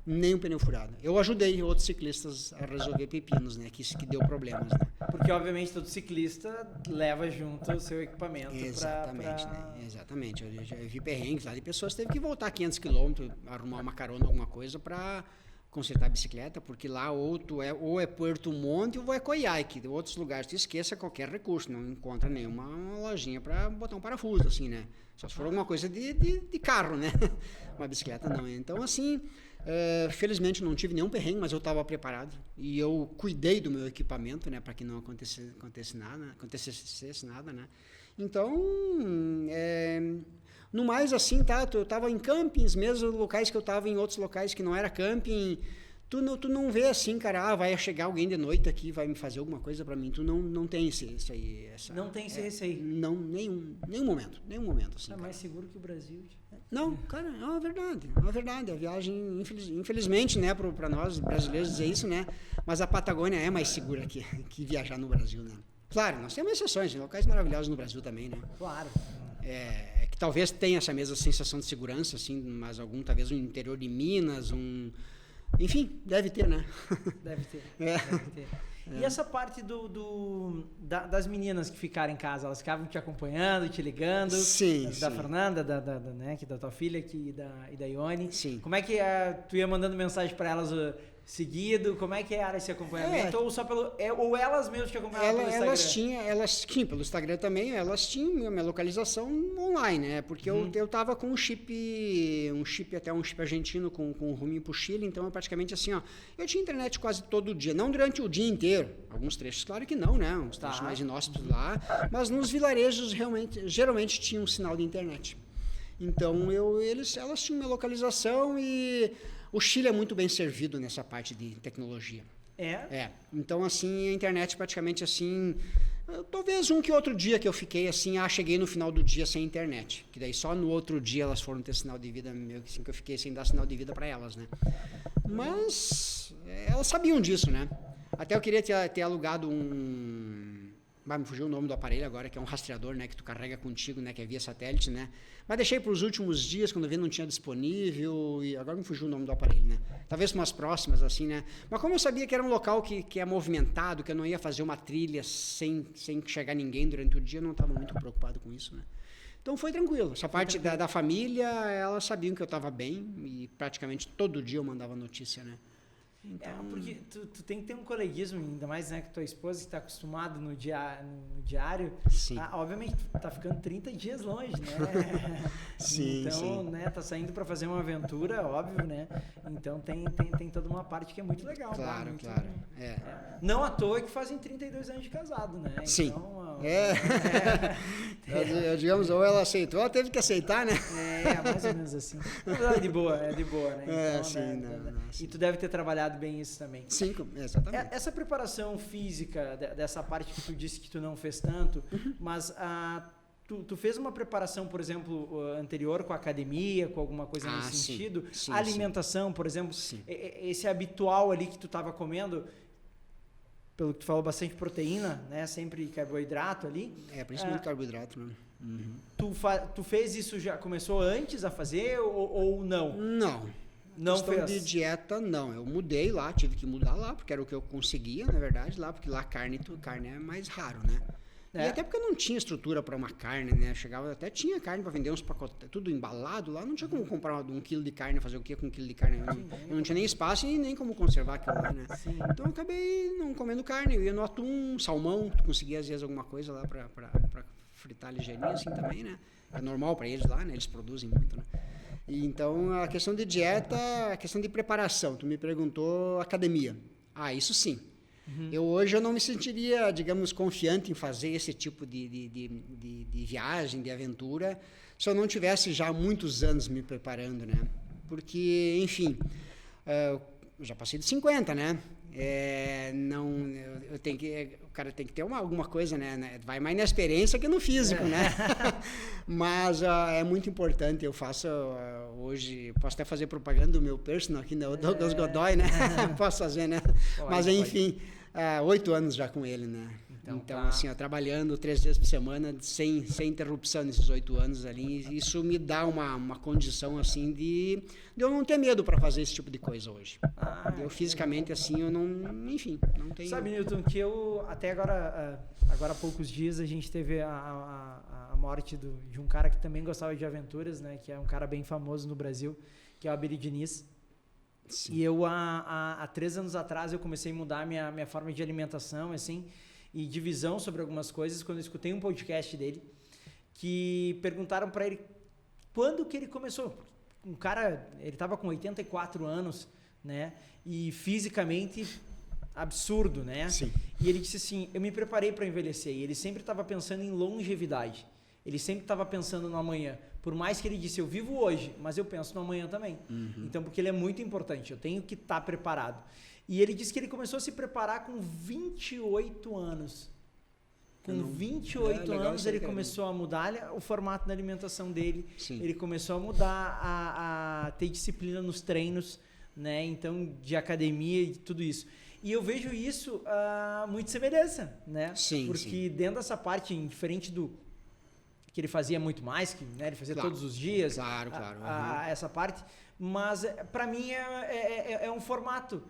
Nem um pneu furado. Eu ajudei outros ciclistas a resolver pepinos, né? Que isso que deu problemas, né? Porque, obviamente, todo ciclista leva junto o seu equipamento. Exatamente, né? Exatamente. Eu já vi perrengues lá de pessoas que teve que voltar 500 quilômetros, arrumar uma carona, alguma coisa, para consertar a bicicleta, porque lá ou é Puerto Montt ou é Coyhaique. Em outros lugares, tu esqueça qualquer recurso, não encontra nenhuma lojinha para botar um parafuso, assim, né? Só se for alguma coisa de carro, né? Uma bicicleta não. Então, assim... felizmente não tive nenhum perrengue, mas eu estava preparado e eu cuidei do meu equipamento, né, para que não acontecesse nada, né? Então, no mais assim, tá, eu estava em campings, mesmo locais que eu estava em outros locais que não era camping, Tu não vê assim, cara, vai chegar alguém de noite aqui, vai me fazer alguma coisa pra mim. Tu não tem isso aí. Não tem esse receio. Não, nenhum momento, assim. É mais seguro que o Brasil. Não, cara, é uma verdade. A viagem, infelizmente, né, para nós brasileiros dizer isso, né, mas a Patagônia é mais segura que viajar no Brasil, né. Claro, nós temos exceções, locais maravilhosos no Brasil também, né. Claro. É que talvez tenha essa mesma sensação de segurança, assim, mas talvez no interior de Minas, enfim, deve ter, né. Deve ter. E essa parte das meninas que ficaram em casa, elas ficavam te acompanhando, te ligando? Sim. Da Fernanda, né, que da tua filha e da Ione. Sim. Como é que tu ia mandando mensagem para elas seguido? Como é que era esse acompanhamento? Ou só ou elas mesmas te acompanhavam pelo Instagram? Elas tinham, pelo Instagram também, elas tinham minha localização online, né? Porque eu tava com um chip argentino com rumo pro Chile, então praticamente assim, ó, eu tinha internet quase todo dia, não durante o dia inteiro, alguns trechos, claro que não, né? Uns trechos mais inóspitos lá, mas nos vilarejos geralmente tinha um sinal de internet. Então elas tinham minha localização e o Chile é muito bem servido nessa parte de tecnologia. Então, assim, a internet praticamente assim... Talvez um que outro dia que eu fiquei assim, cheguei no final do dia sem internet. Que daí só no outro dia elas foram ter sinal de vida, meio assim, que eu fiquei sem dar sinal de vida para elas, né? Mas elas sabiam disso, né? Até eu queria ter alugado me fugiu o nome do aparelho agora, que é um rastreador, né, que tu carrega contigo, né, que é via satélite, né, mas deixei para os últimos dias, quando eu vi não tinha disponível, e agora me fugiu o nome do aparelho, né, talvez umas próximas, assim, né, mas como eu sabia que era um local que é movimentado, que eu não ia fazer uma trilha sem chegar ninguém durante o dia, eu não estava muito preocupado com isso, né. Então foi tranquilo, essa parte da família, elas sabiam que eu estava bem, e praticamente todo dia eu mandava notícia, né. Então... porque tu tem que ter um coleguismo, ainda mais, né, que tua esposa que está acostumada no diário. Sim. Obviamente, tu tá ficando 30 dias longe, né? Sim, então, né, tá saindo para fazer uma aventura, óbvio, né? Então tem toda uma parte que é muito legal. Claro, muito, claro. Não à toa que fazem 32 anos de casado, né? Sim. Então, digamos, ou ela aceitou, ela teve que aceitar, né? Mais ou menos assim. É de boa, né? Então, sim, né? Sim. E tu deve ter trabalhado bem isso também. Sim, exatamente. Essa preparação física, dessa parte que tu disse que tu não fez tanto, mas tu fez uma preparação, por exemplo, anterior com a academia, com alguma coisa nesse sentido? Sim, a alimentação, por exemplo, sim. Esse habitual ali que tu estava comendo, pelo que tu falou, bastante proteína, né? Sempre carboidrato ali. Principalmente carboidrato, né? Tu fez isso, já começou antes a fazer ou não? Não questão de dieta, não. Eu mudei lá, tive que mudar lá, porque era o que eu conseguia, na verdade, lá, porque lá carne é mais raro, né? E até porque eu não tinha estrutura para uma carne, né? Chegava, até tinha carne para vender uns pacotes, tudo embalado lá, não tinha como comprar 1 quilo de carne, fazer o que com 1 quilo de carne? Eu não tinha nem espaço e nem como conservar aquilo lá, né? Sim. Então eu acabei não comendo carne, eu ia no atum, salmão, tu conseguia às vezes alguma coisa lá para fritar ligeirinho assim também, né? É normal para eles lá, né? Eles produzem muito, né? E então, a questão de dieta, a questão de preparação, tu me perguntou academia. Isso sim. Hoje eu não me sentiria, digamos, confiante em fazer esse tipo de viagem, de aventura, se eu não tivesse já há muitos anos me preparando, né? Porque, enfim, eu já passei de 50, né? O cara tem que ter alguma coisa, né? Vai mais na experiência que no físico, né? Mas é muito importante. Eu faço hoje, posso até fazer propaganda do meu personal aqui, né? O Douglas Godoy, né? Posso fazer, né? Mas enfim, 8 anos já com ele, né? Então assim, trabalhando 3 dias por semana, sem interrupção nesses 8 anos ali, isso me dá uma condição assim de eu não ter medo para fazer esse tipo de coisa hoje. Eu fisicamente assim, eu não tenho... Sabe, Newton, que eu até agora há poucos dias a gente teve a morte de um cara que também gostava de aventuras, né? Que é um cara bem famoso no Brasil, que é o Abílio Diniz. Sim. E eu há 3 anos atrás eu comecei a mudar minha forma de alimentação, assim, e de visão sobre algumas coisas, quando eu escutei um podcast dele, que perguntaram para ele quando que ele começou. Um cara, ele estava com 84 anos, né? E fisicamente absurdo, né? Sim. E ele disse assim, eu me preparei para envelhecer. E ele sempre estava pensando em longevidade. Ele sempre estava pensando no amanhã. Por mais que ele disse, eu vivo hoje, mas eu penso no amanhã também. Então, porque ele é muito importante, eu tenho que estar preparado. E ele disse que ele começou a se preparar com 28 anos. Com 28 anos ele começou a mudar o formato da alimentação dele. Sim. Ele começou a mudar, a ter disciplina nos treinos, né? Então, de academia e tudo isso. E eu vejo isso muito semelhança, né? Sim, porque dentro dessa parte, diferente do que ele fazia muito mais, que né, ele fazia todos os dias, claro. essa parte, mas para mim é um formato,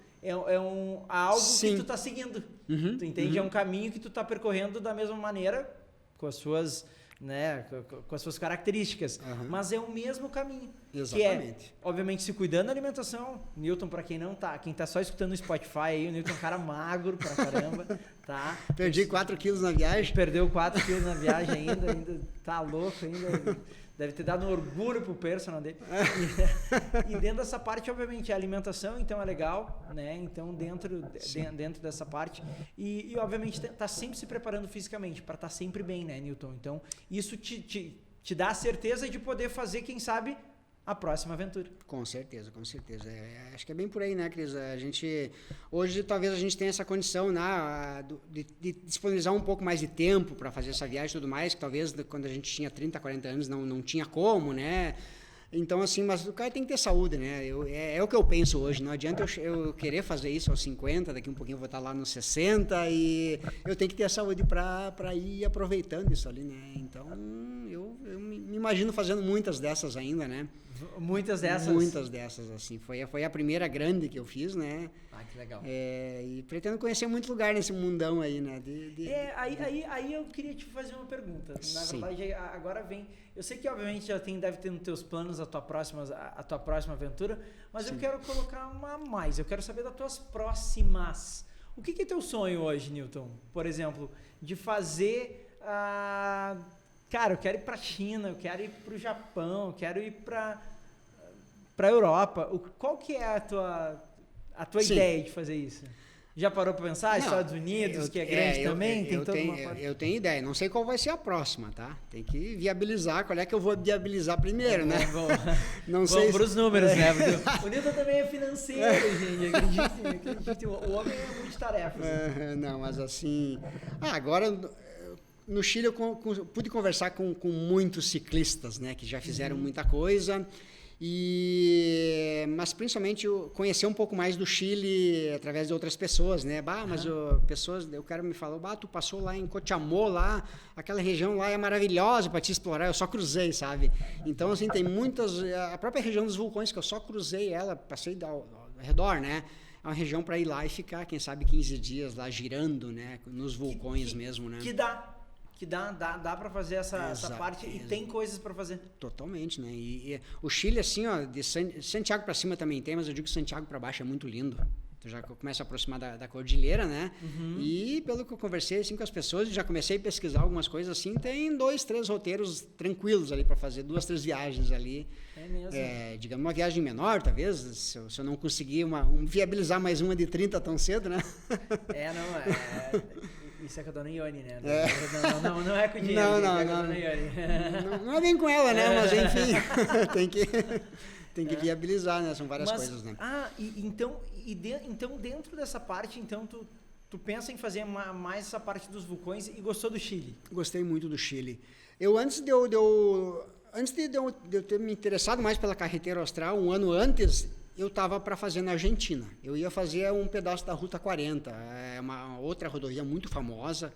algo que tu tá seguindo, tu entende? É um caminho que tu tá percorrendo da mesma maneira, com as suas, né, com as suas características, mas é o mesmo caminho. Exatamente. Que é, obviamente, se cuidando da alimentação. Newton, para quem não tá, quem tá só escutando no Spotify aí, o Newton é um cara magro pra caramba, tá? Perdi 4 quilos na viagem. Perdeu 4 quilos na viagem ainda tá louco ainda. Deve ter dado um orgulho pro personal dele. E dentro dessa parte, obviamente, a alimentação, então, é legal, né? Então, dentro dessa parte. E obviamente, tá sempre se preparando fisicamente para estar sempre bem, né, Newton? Então, isso te dá a certeza de poder fazer, quem sabe, a próxima aventura. Com certeza. Acho que é bem por aí, né, Cris? Hoje, talvez a gente tenha essa condição, né, de disponibilizar um pouco mais de tempo para fazer essa viagem e tudo mais, que talvez quando a gente tinha 30, 40 anos não tinha como, né? Então, assim, mas o cara tem que ter saúde, né? É o que eu penso hoje. Não adianta eu querer fazer isso aos 50, daqui um pouquinho eu vou estar lá nos 60 e eu tenho que ter a saúde para ir aproveitando isso ali, né? Então, eu me imagino fazendo muitas dessas ainda, né? Muitas dessas? Muitas dessas, assim. Foi a primeira grande que eu fiz, né? Ah, que legal. E pretendo conhecer muito lugar nesse mundão aí, né? Aí eu queria te fazer uma pergunta. Na Sim. verdade, agora vem... Eu sei que, obviamente, deve ter nos teus planos a tua próxima aventura, mas eu quero colocar uma a mais. Eu quero saber das tuas próximas. O que é teu sonho hoje, Newton? Por exemplo, de fazer... Cara, eu quero ir pra China, eu quero ir pro Japão, eu quero ir pra Europa. Qual que é a tua ideia de fazer isso? Já parou para pensar? Estados Unidos, que é grande também, tem toda uma parte. Eu tenho ideia, não sei qual vai ser a próxima, tá? Tem que viabilizar, qual é que eu vou viabilizar primeiro, né? Vamos para os números, né? O Newton também é financeiro, gente, acredite, o homem é multitarefas. Não, mas assim... agora... No Chile eu pude conversar com muitos ciclistas, né, que já fizeram muita coisa, mas principalmente conhecer um pouco mais do Chile através de outras pessoas, né? Mas o cara me falou, tu passou lá em Cochamó, lá, aquela região lá é maravilhosa para te explorar, eu só cruzei, sabe? Então, assim, tem a própria região dos vulcões que eu só cruzei ela, passei ao redor, né? É uma região para ir lá e ficar, quem sabe, 15 dias lá girando, né, nos vulcões mesmo, né? Que dá para fazer essa parte e tem coisas para fazer. Totalmente, né? E o Chile, assim, ó, de Santiago para cima também tem, mas eu digo que Santiago para baixo é muito lindo. Tu já começa a aproximar da cordilheira, né? E pelo que eu conversei assim, com as pessoas, já comecei a pesquisar algumas coisas assim, tem 2, 3 roteiros tranquilos ali para fazer, 2, 3 viagens ali. É mesmo? Digamos, uma viagem menor, talvez, se eu não conseguir viabilizar mais uma de 30 tão cedo, né? Isso é com a dona Ione, né? Não é com o dinheiro. Não é bem com ela, né? Mas enfim, tem que viabilizar, né? São várias coisas, né? Então dentro dessa parte, então tu pensa em fazer mais essa parte dos vulcões e gostou do Chile? Gostei muito do Chile. Antes de eu ter me interessado mais pela carretera austral, um ano antes, eu estava para fazer na Argentina. Eu ia fazer um pedaço da Ruta 40, é uma outra rodovia muito famosa,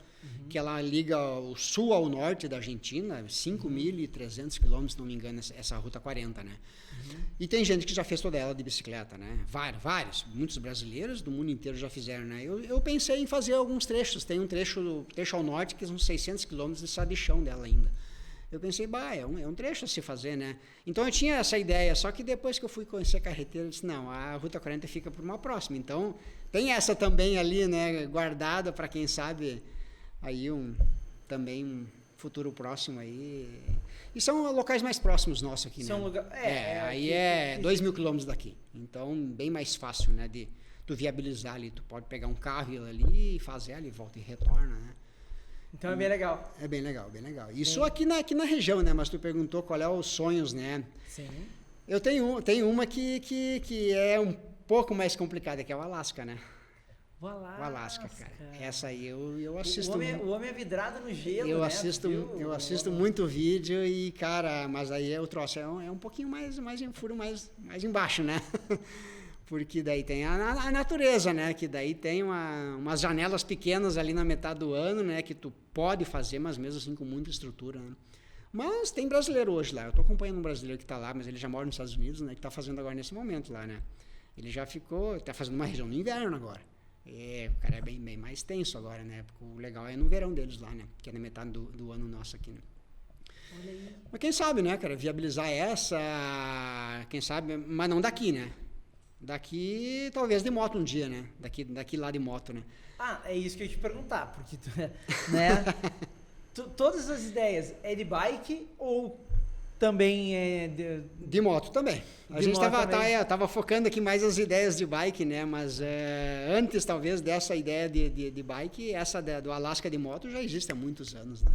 que ela liga o sul ao norte da Argentina, 5.300 quilômetros, se não me engano, essa Ruta 40, né? E tem gente que já fez toda ela de bicicleta, né? Vários, muitos brasileiros do mundo inteiro já fizeram, né? Eu pensei em fazer alguns trechos, tem um trecho ao norte que são 600 quilômetros de sabichão dela ainda. Eu pensei, é um trecho a se fazer, né? Então eu tinha essa ideia, só que depois que eu fui conhecer a carretera, eu disse, não, a Ruta 40 fica para uma próxima. Então tem essa também ali, né, guardada para quem sabe aí também um futuro próximo aí. E são locais mais próximos nossos aqui, né? Aí é 2.000 quilômetros daqui. Então bem mais fácil, né, de tu viabilizar ali. Tu pode pegar um carro ali e fazer ali, volta e retorna, né? Então é bem legal. É bem legal, bem legal. Isso aqui na região, né? Mas tu perguntou qual é os sonhos, né? Sim. Eu tenho uma que é um pouco mais complicada, que é o Alasca, né? O Alasca, cara. Essa aí eu assisto. O homem é vidrado no gelo, eu né? assisto muito vídeo e, cara, mas aí o troço é um pouquinho mais em furo mais embaixo, né? Porque daí tem a natureza, né? Que daí tem umas janelas pequenas ali na metade do ano, né? Que tu pode fazer, mas mesmo assim com muita estrutura, né? Mas tem brasileiro hoje lá. Eu tô acompanhando um brasileiro que tá lá, mas ele já mora nos Estados Unidos, né? Que tá fazendo agora nesse momento lá, né? Ele já tá fazendo uma região no inverno agora. O cara é bem mais tenso agora, né? Porque o legal é no verão deles lá, né? Que é na metade do ano nosso aqui, né? Olha aí. Mas quem sabe, né, cara? Viabilizar quem sabe, mas não daqui, né? Daqui, talvez de moto um dia, né? Daqui lá de moto, né? Ah, é isso que eu ia te perguntar, porque tu, né? Todas as ideias é de bike ou também é de moto também. A gente tava focando aqui mais as ideias de bike, né? Mas antes, talvez, dessa ideia de bike, essa do Alasca de moto já existe há muitos anos, né?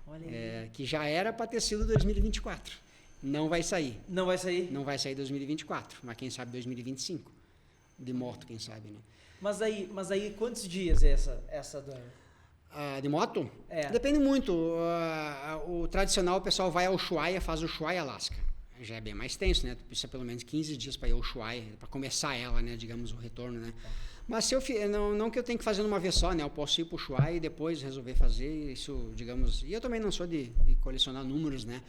Olha aí. Que já era para ter sido 2024. Não vai sair. Não vai sair? Não vai sair 2024, mas quem sabe 2025. De moto, quem sabe, né? Mas aí quantos dias é essa do... de moto? É. Depende muito. O tradicional, o pessoal vai ao Ushuaia, faz o Ushuaia Alasca. Já é bem mais tenso, né? Tu precisa pelo menos 15 dias para ir ao Ushuaia, para começar ela, né? Digamos, o retorno, né? Mas se não que eu tenho que fazer numa vez só, né? Eu posso ir para o Ushuaia e depois resolver fazer isso, digamos... E eu também não sou de colecionar números, né?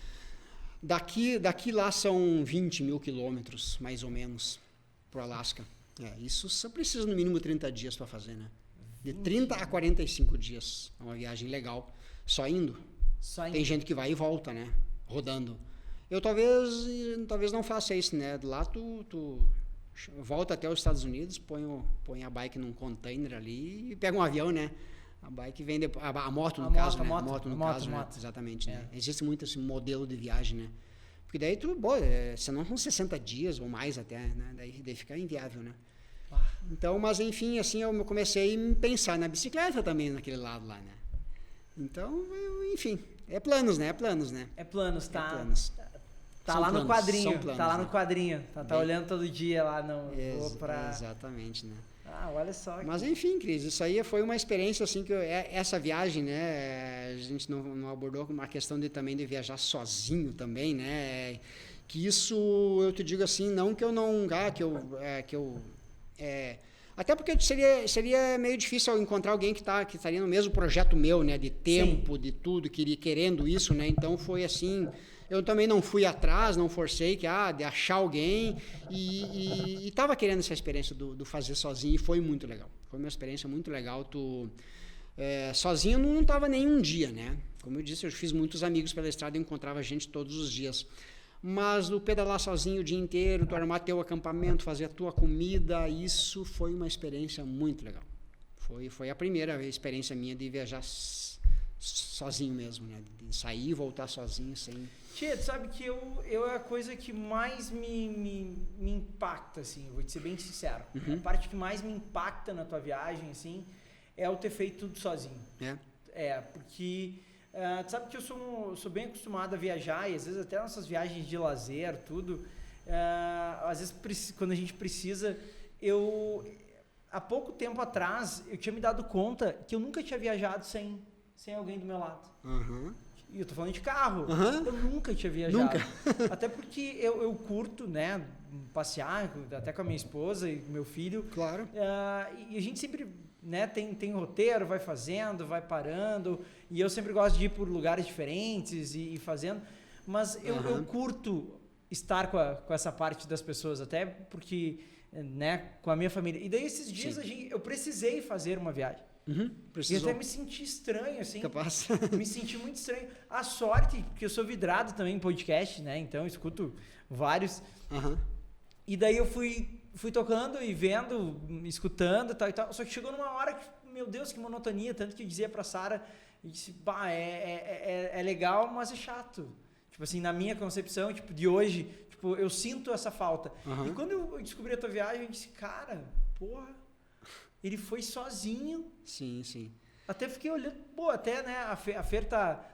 Daqui lá são 20 mil quilômetros, mais ou menos, pro Alasca. Isso só precisa no mínimo 30 dias para fazer, né? De 30 a 45 dias. É uma viagem legal. Só indo. Tem gente que vai e volta, né? Rodando. Eu talvez não faça isso, né? Lá tu volta até os Estados Unidos, põe a bike num container ali e pega um avião, né? A bike vem depois, a moto no caso, né? A moto no caso, né? Exatamente, né? Existe muito esse modelo de viagem, né? Porque daí senão são 60 dias ou mais até, né? Daí fica inviável, né? Então, mas enfim, assim, eu comecei a pensar na bicicleta também naquele lado lá, né? Então, enfim, é planos, né? É planos, tá? É planos. Tá lá no quadrinho, planos, tá lá né? no quadrinho, tá olhando todo dia lá, não vou pra... Exatamente, né? Olha só. Mas enfim, Cris, isso aí foi uma experiência assim que essa viagem, né, a gente não abordou uma questão também de viajar sozinho também, né, que isso eu te digo assim, não que eu não, até porque seria meio difícil eu encontrar alguém que estaria no mesmo projeto meu, né, de tempo, Sim. de tudo, querendo isso, né, então foi assim, eu também não fui atrás, não forcei de achar alguém e estava querendo essa experiência do fazer sozinho e foi muito legal. Foi uma experiência muito legal. Sozinho não estava nem um dia, né? Como eu disse, eu fiz muitos amigos pela estrada e encontrava gente todos os dias. Mas no pedalar sozinho o dia inteiro, tu armar teu acampamento, fazer a tua comida, isso foi uma experiência muito legal. Foi a primeira experiência minha de viajar sozinho mesmo, né? De sair e voltar sozinho sem... Tia, tu sabe que eu é a coisa que mais me impacta, assim, vou te ser bem sincero. Uhum. A parte que mais me impacta na tua viagem, assim, é o ter feito tudo sozinho. Porque tu sabe que eu sou bem acostumado a viajar e às vezes até nossas viagens de lazer, tudo, às vezes quando a gente precisa, há pouco tempo atrás, eu tinha me dado conta que eu nunca tinha viajado sem alguém do meu lado. Uhum. E eu tô falando de carro. Uhum. Eu nunca tinha viajado. Nunca. Até porque eu curto, né, passear, até com a minha esposa e meu filho. Claro. E a gente sempre, né, tem roteiro, vai fazendo, vai parando. E eu sempre gosto de ir por lugares diferentes e fazendo. Mas eu curto estar com essa parte das pessoas, até porque, né, com a minha família. E daí esses dias eu precisei fazer uma viagem. Uhum, e até me senti estranho, assim. Capaz. Me senti muito estranho. A sorte, porque eu sou vidrado também em podcast, né? Então eu escuto vários. Uhum. E daí eu fui tocando e vendo, escutando e tal. Só que chegou numa hora que, meu Deus, que monotonia. Tanto que eu dizia pra Sara, eu disse, é legal, mas é chato. Tipo assim, na minha concepção, tipo, de hoje, tipo, eu sinto essa falta. Uhum. E quando eu descobri a tua viagem, eu disse, cara, porra, ele foi sozinho. Sim, sim. Até fiquei olhando, pô, até, né, a Fer tá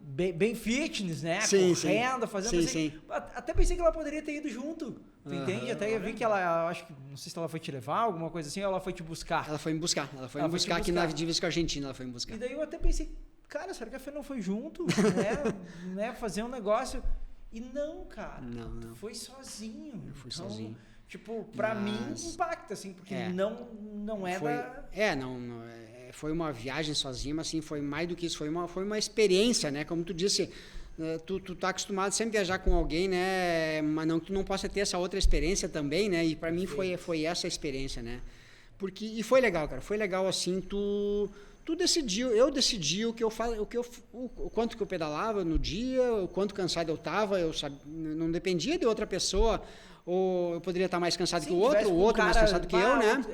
bem fitness, né? Sim, correndo, fazendo sim. Até pensei que ela poderia ter ido junto. Tu entende? Até vi que ela, acho que, não sei se ela foi te levar, alguma coisa assim, ou ela foi te buscar. Ela foi me buscar aqui na divisa com a Argentina, ela foi me buscar. E daí eu até pensei, cara, será que a Fer não foi junto? né? Fazer um negócio. E não, cara. Não. Tu foi sozinho. Eu fui sozinho. Tipo, pra mim impacta, assim, porque não é foi uma viagem sozinha, mas assim, foi mais do que isso, foi uma experiência, né? Como tu disse, tu tá acostumado sempre a viajar com alguém, né? Mas não que tu não possa ter essa outra experiência também, né? E para mim foi essa experiência, né? E foi legal, cara. Foi legal assim, eu decidi o quanto que eu pedalava no dia, o quanto cansado eu tava, não dependia de outra pessoa. Ou eu poderia estar mais cansado que o outro mais cansado que eu, né?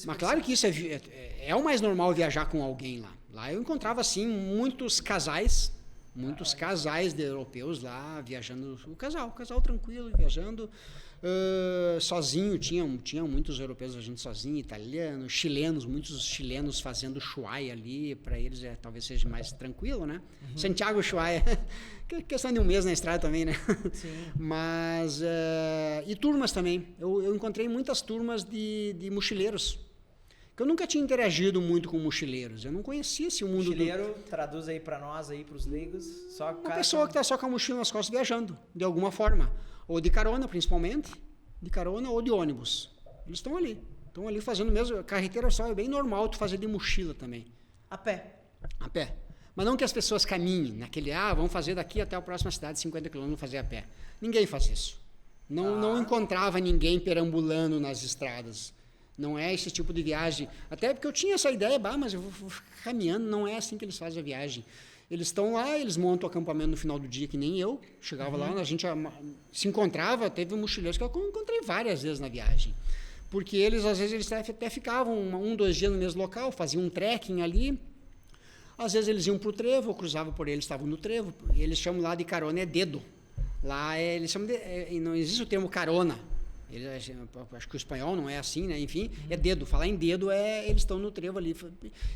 Mas claro que isso é o mais normal viajar com alguém lá. Lá eu encontrava, assim, muitos casais de europeus lá viajando, o casal tranquilo, viajando sozinho, tinha muitos europeus viajando sozinho, italianos, chilenos, muitos chilenos fazendo Ushuaia ali, para eles talvez seja mais tranquilo, né? Santiago Ushuaia, questão de um mês na estrada também, né? Sim. Mas, e turmas também, eu encontrei muitas turmas de mochileiros, que eu nunca tinha interagido muito com mochileiros, eu não conhecia esse mundo. Mochileiro, traduz aí para nós, aí pros leigos, só uma pessoa que está só com a mochila nas costas viajando, de alguma forma, ou de carona principalmente, de carona ou de ônibus. Eles estão ali fazendo mesmo, a carreteira só é bem normal tu fazer de mochila também. A pé. Mas não que as pessoas caminhem, vamos fazer daqui até a próxima cidade 50 km, vamos fazer a pé. Ninguém faz isso. Não encontrava ninguém perambulando nas estradas. Não é esse tipo de viagem. Até porque eu tinha essa ideia, mas eu vou ficar caminhando, não é assim que eles fazem a viagem. Eles estão lá, eles montam o acampamento no final do dia, que nem eu. Chegava lá, a gente se encontrava, teve mochileiros que eu encontrei várias vezes na viagem. Porque eles, às vezes, eles até ficavam 2 dias no mesmo local, faziam um trekking ali. Às vezes eles iam para o trevo, eu cruzava por eles, estavam no trevo. E eles chamam lá de carona, é dedo. Lá eles chamam não existe o termo carona. Acho que o espanhol não é assim, né? Enfim, é dedo. Falar em dedo eles estão no trevo ali.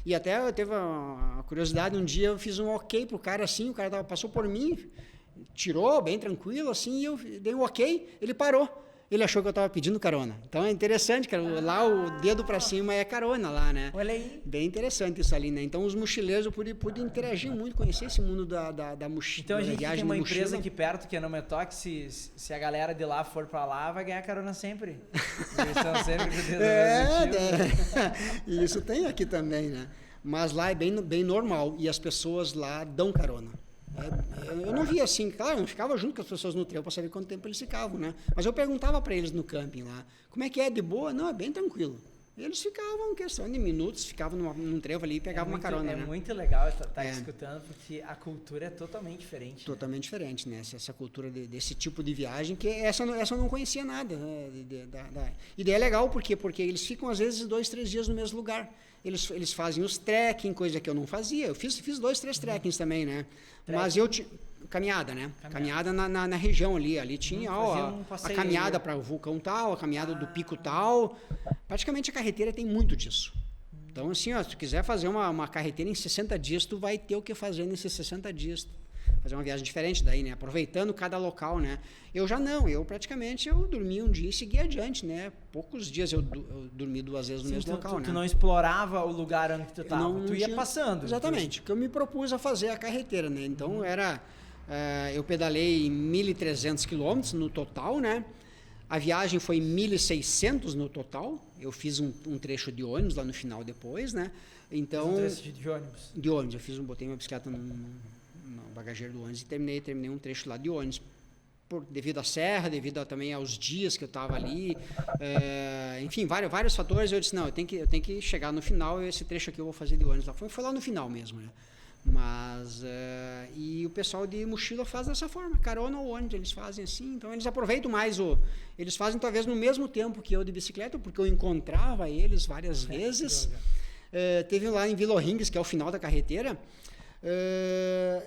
E até teve a curiosidade, um dia eu fiz um ok pro cara assim, o cara passou por mim, tirou bem tranquilo assim, e eu dei um ok, ele parou. Ele achou que eu estava pedindo carona. Então é interessante, cara. Lá o dedo para cima é carona lá, né? Olha aí. Bem interessante isso ali, né? Então os mochileiros eu pude interagir muito, conhecer esse mundo da mochila. Então a gente tem uma empresa aqui perto que é no Metoc, se a galera de lá for para lá, vai ganhar carona sempre. Eles estão sempre com o dedo Isso tem aqui também, né? Mas lá é bem normal e as pessoas lá dão carona. Eu não via assim, claro, eu não ficava junto com as pessoas no trevo para saber quanto tempo eles ficavam, né? Mas eu perguntava para eles no camping lá, como é que é, de boa? Não, é bem tranquilo. Eles ficavam, em questão de minutos, ficavam num trevo ali e pegavam uma carona, né? É muito legal estar escutando, porque a cultura é totalmente diferente. Totalmente diferente, né? Essa cultura desse tipo de viagem, que essa eu não conhecia nada. Né? E daí é legal, porque eles ficam, às vezes, 2, 3 dias no mesmo lugar. Eles fazem os trekking, coisa que eu não fazia. Eu fiz 2, 3 trekkings também, né? Mas caminhada, né? Caminhada na região ali. Ali tinha a caminhada para o vulcão tal, a caminhada do pico tal. Praticamente a carreteira tem muito disso. Então, assim, se tu quiser fazer uma carreteira em 60 dias, tu vai ter o que fazer nesses 60 dias. Fazer uma viagem diferente daí, né? Aproveitando cada local, né? Eu já não, eu dormi um dia e segui adiante, né? Poucos dias eu dormi 2 vezes no mesmo local, né? Tu não explorava o lugar onde tu estava, tu ia passando. Exatamente, que eu me propus a fazer a carreteira, né? Então eu pedalei 1.300 quilômetros no total, né? A viagem foi 1.600 no total. Eu fiz um trecho de ônibus lá no final depois, né? Então, um trecho de ônibus? De ônibus, botei minha bicicleta no bagageiro do ônibus e terminei um trecho lá de ônibus. Devido à serra, devido também aos dias que eu estava ali, enfim, vários fatores. Eu disse, não, eu tenho que chegar no final, esse trecho aqui eu vou fazer de ônibus. Foi lá no final mesmo, né? Mas, e o pessoal de mochila faz dessa forma, carona ou ônibus, eles fazem assim, então eles aproveitam mais, eles fazem talvez no mesmo tempo que eu de bicicleta, porque eu encontrava eles várias vezes. Teve lá em Vila Orrings, que é o final da carreteira,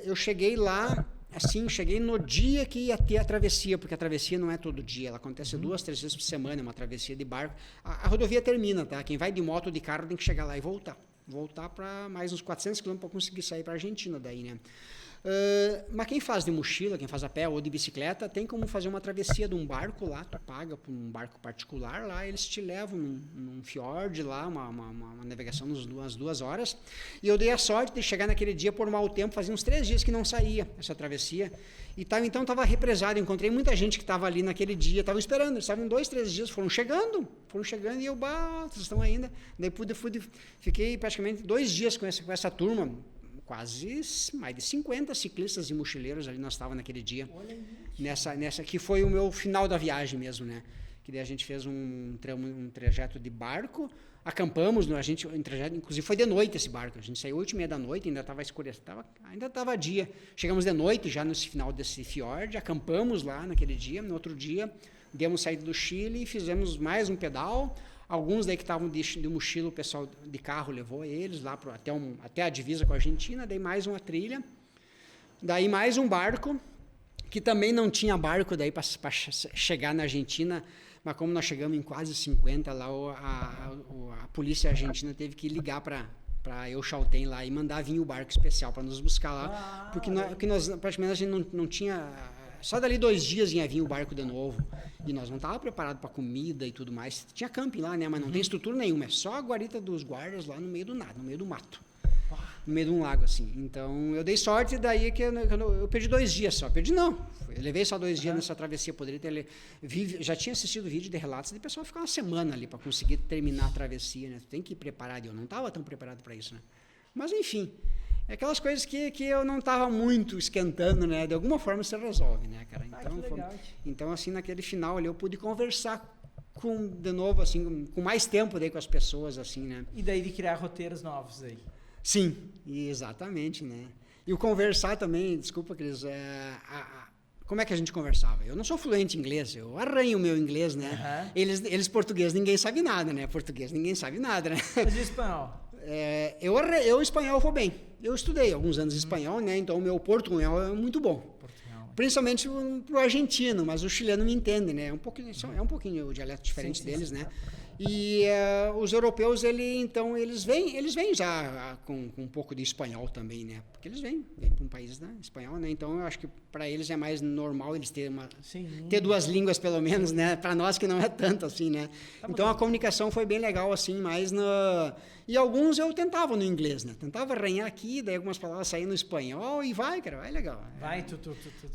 eu cheguei lá, assim, cheguei no dia que ia ter a travessia, porque a travessia não é todo dia, ela acontece 2, 3 vezes por semana, é uma travessia de barco. A rodovia termina, tá? Quem vai de moto ou de carro tem que chegar lá e voltar. Voltar para mais uns 400 quilômetros para conseguir sair para a Argentina daí, né? Mas quem faz de mochila, quem faz a pé ou de bicicleta, tem como fazer uma travessia de um barco lá, tu paga por um barco particular lá, eles te levam num fiord lá, uma navegação umas 2 horas, e eu dei a sorte de chegar naquele dia por mau tempo, fazia uns 3 dias que não saía essa travessia, e então estava represado, encontrei muita gente que estava ali naquele dia, estavam esperando, eles estavam 2, 3 dias, foram chegando, e eu, vocês estão ainda, daí fiquei praticamente 2 dias com essa turma, quase mais de 50 ciclistas e mochileiros ali nós estávamos naquele dia, nessa que foi o meu final da viagem mesmo, né? Que daí a gente fez um trajeto de barco, acampamos, inclusive foi de noite esse barco, a gente saiu 8h30 da noite, ainda estava escurecendo, ainda estava dia, chegamos de noite já nesse final desse fiord, acampamos lá naquele dia, no outro dia demos saída do Chile e fizemos mais um pedal. Alguns daí que estavam de mochila, o pessoal de carro levou eles lá até a divisa com a Argentina, daí mais uma trilha, daí mais um barco, que também não tinha barco daí para chegar na Argentina, mas como nós chegamos em quase 50 lá, a polícia argentina teve que ligar para Euchaltén lá e mandar vir o barco especial para nos buscar lá, porque nós praticamente a gente não tinha... Só dali 2 dias ia vir o barco de novo. E nós não estávamos preparados para comida e tudo mais. Tinha camping lá, né? Mas não tem estrutura nenhuma. É só a guarita dos guardas lá no meio do nada, no meio do mato. No meio de um lago, assim. Então, eu dei sorte daí que eu perdi 2 dias só. Perdi não. Eu levei só 2 dias nessa travessia. Poderia ter... Já tinha assistido vídeo de relatos de pessoal ficar uma semana ali para conseguir terminar a travessia, né? Tem que ir preparado. Eu não estava tão preparado para isso, né? Mas, enfim... É aquelas coisas que eu não estava muito esquentando, né? De alguma forma se resolve, né, cara? Então, assim, naquele final ali eu pude conversar de novo, assim, com mais tempo daí com as pessoas, assim, né? E daí de criar roteiros novos aí. Sim, exatamente, né? E o conversar também, desculpa, Cris, como é que a gente conversava? Eu não sou fluente em inglês, eu arranho o meu inglês, né? Eles português, ninguém sabe nada, né? Português, ninguém sabe nada, né? Mas e espanhol? Eu espanhol vou bem. Eu estudei alguns anos espanhol, né? Então o meu portunhol é muito bom. Principalmente pro argentino, mas o chileno me entende, né? É um pouquinho o dialeto diferente deles, né? E os europeus, eles vêm já com um pouco de espanhol também, né? Porque eles vêm para um país, né, espanhol, né? Então eu acho que para eles é mais normal eles ter 2 línguas pelo menos, né? Para nós que não é tanto assim, né? Então a comunicação foi bem legal assim, mais e alguns eu tentava no inglês, né? Tentava arranhar aqui, daí algumas palavras saíam no espanhol e vai, cara, vai legal.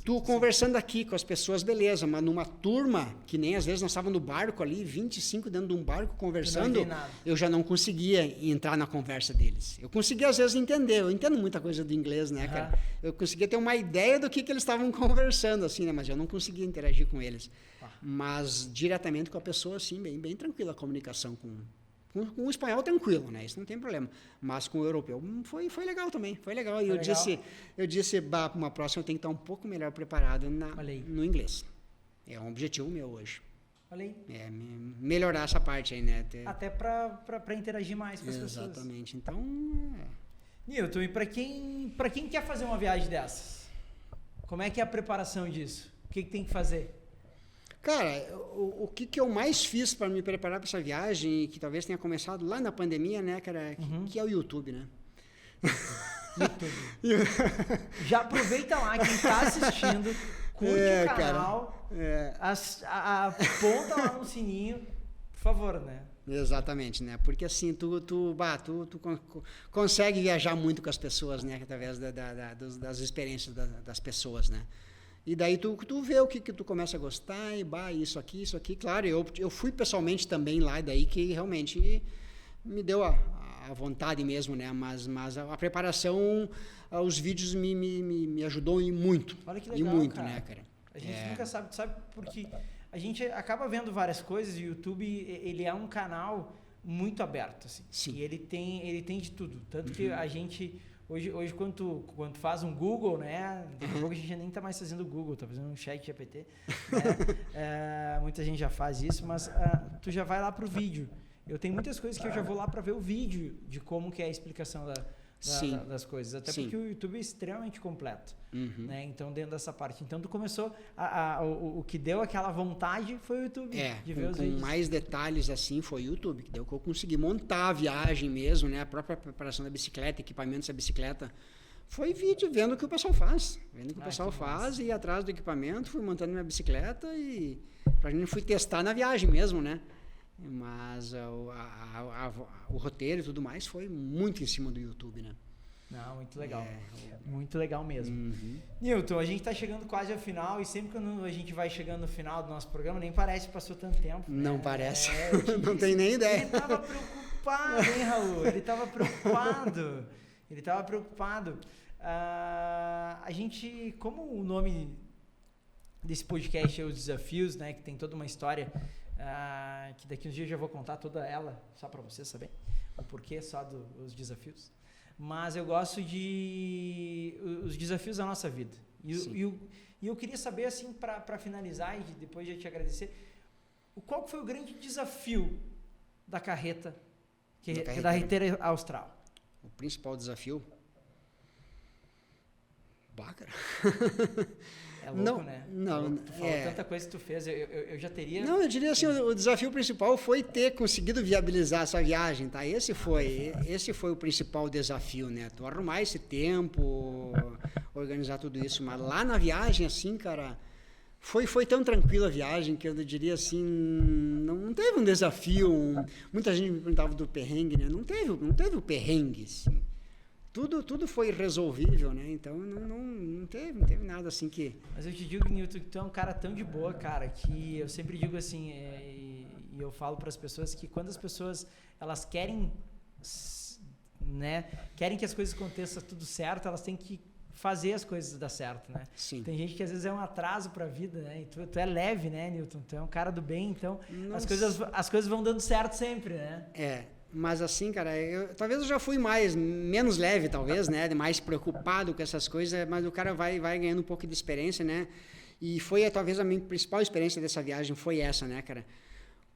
Tu conversando aqui com as pessoas, beleza, mas numa turma, que nem às vezes nós estávamos no barco ali, 25 dentro de um barco conversando, eu já não conseguia entrar na conversa deles. Eu conseguia às vezes entender, eu entendo muita coisa do inglês, né, cara? Eu conseguia ter uma ideia do que eles estavam conversando, assim, né? Mas eu não conseguia interagir com eles. Mas diretamente com a pessoa, assim, bem tranquila a comunicação com o espanhol tranquilo, né? Isso não tem problema. Mas com o europeu foi legal também. Foi legal. E eu disse, para uma próxima eu tenho que estar um pouco melhor preparado no inglês. É um objetivo meu hoje. Olha aí. Melhorar essa parte aí, né? Até para interagir mais com as pessoas. Exatamente. Então... Newton, e para quem quer fazer uma viagem dessas? Como é que é a preparação disso? O que tem que fazer? Cara, o que eu mais fiz para me preparar para essa viagem, que talvez tenha começado lá na pandemia, né, cara, que é o YouTube, né? YouTube. Já aproveita lá, quem está assistindo, curte o canal, aponta lá no sininho, por favor, né? Exatamente, né? Porque assim, tu consegue viajar muito com as pessoas, né? Através das experiências das pessoas, né? E daí tu vê o que tu começa a gostar, e isso aqui. Claro, eu fui pessoalmente também lá, daí que realmente me deu a vontade mesmo, né? Mas a preparação, os vídeos me ajudou muito. Olha que legal, e muito, cara. Né, cara? A gente nunca sabe porque a gente acaba vendo várias coisas e o YouTube, ele é um canal muito aberto, assim. Sim. E ele tem de tudo. Tanto que a gente... Hoje quando tu faz um Google, né? Daqui a pouco a gente nem tá mais fazendo Google, tá fazendo um chat GPT. Né? Muita gente já faz isso, mas tu já vai lá pro vídeo. Eu tenho muitas coisas que eu já vou lá para ver o vídeo de como que é a explicação das coisas. Até porque o YouTube é extremamente completo. Né? Então, dentro dessa parte. Então, tu começou... o que deu aquela vontade foi o YouTube. De ver os com vídeos. mais detalhes assim foi o YouTube. Que deu que eu consegui montar a viagem mesmo, né? A própria preparação da bicicleta, equipamentos da bicicleta. Foi vídeo vendo o que o pessoal faz. Vendo o que o pessoal faz e ir atrás do equipamento, fui montando minha bicicleta e pra mim fui testar na viagem mesmo, né? Mas o roteiro e tudo mais foi muito em cima do YouTube, né? Não, muito legal. Muito legal mesmo. Newton, a gente tá chegando quase ao final e sempre quando a gente vai chegando no final do nosso programa, nem parece que passou tanto tempo. Não né? parece. Não tem nem ideia. Ele tava preocupado, hein, Raul? Ele tava preocupado. A gente, como o nome desse podcast é Os Desafios, né? Que tem toda uma história... que daqui uns dias eu já vou contar toda ela, só para vocês saberem o porquê só dos desafios. Mas eu gosto de os desafios da nossa vida. E eu queria saber, assim, para finalizar e depois de te agradecer, qual foi o grande desafio da carreta, da Carreteira Austral? O principal desafio? Cara. É louco, né? Não, tu falou tanta coisa que tu fez, eu já teria... Não, eu diria assim, o desafio principal foi ter conseguido viabilizar essa viagem, tá? Esse foi o principal desafio, né? Tu arrumar esse tempo, organizar tudo isso, mas lá na viagem, assim, cara, foi tão tranquila a viagem que eu diria assim, não teve um desafio, muita gente me perguntava do perrengue, né? Não teve o perrengue, assim. Tudo foi resolvível, né? Então não teve nada assim que... Mas eu te digo, Newton, que tu é um cara tão de boa, cara, que eu sempre digo assim, e eu falo para as pessoas que quando as pessoas, elas querem, né? Querem que as coisas aconteçam tudo certo, elas têm que fazer as coisas dar certo, né? Sim. Tem gente que às vezes é um atraso para a vida, né? E tu é leve, né, Newton? Tu é um cara do bem, então as coisas vão dando certo sempre, né? Mas assim, cara, talvez eu já fui menos leve, talvez, né? Mais preocupado com essas coisas, mas o cara vai ganhando um pouco de experiência, né? E talvez a minha principal experiência dessa viagem foi essa, né, cara?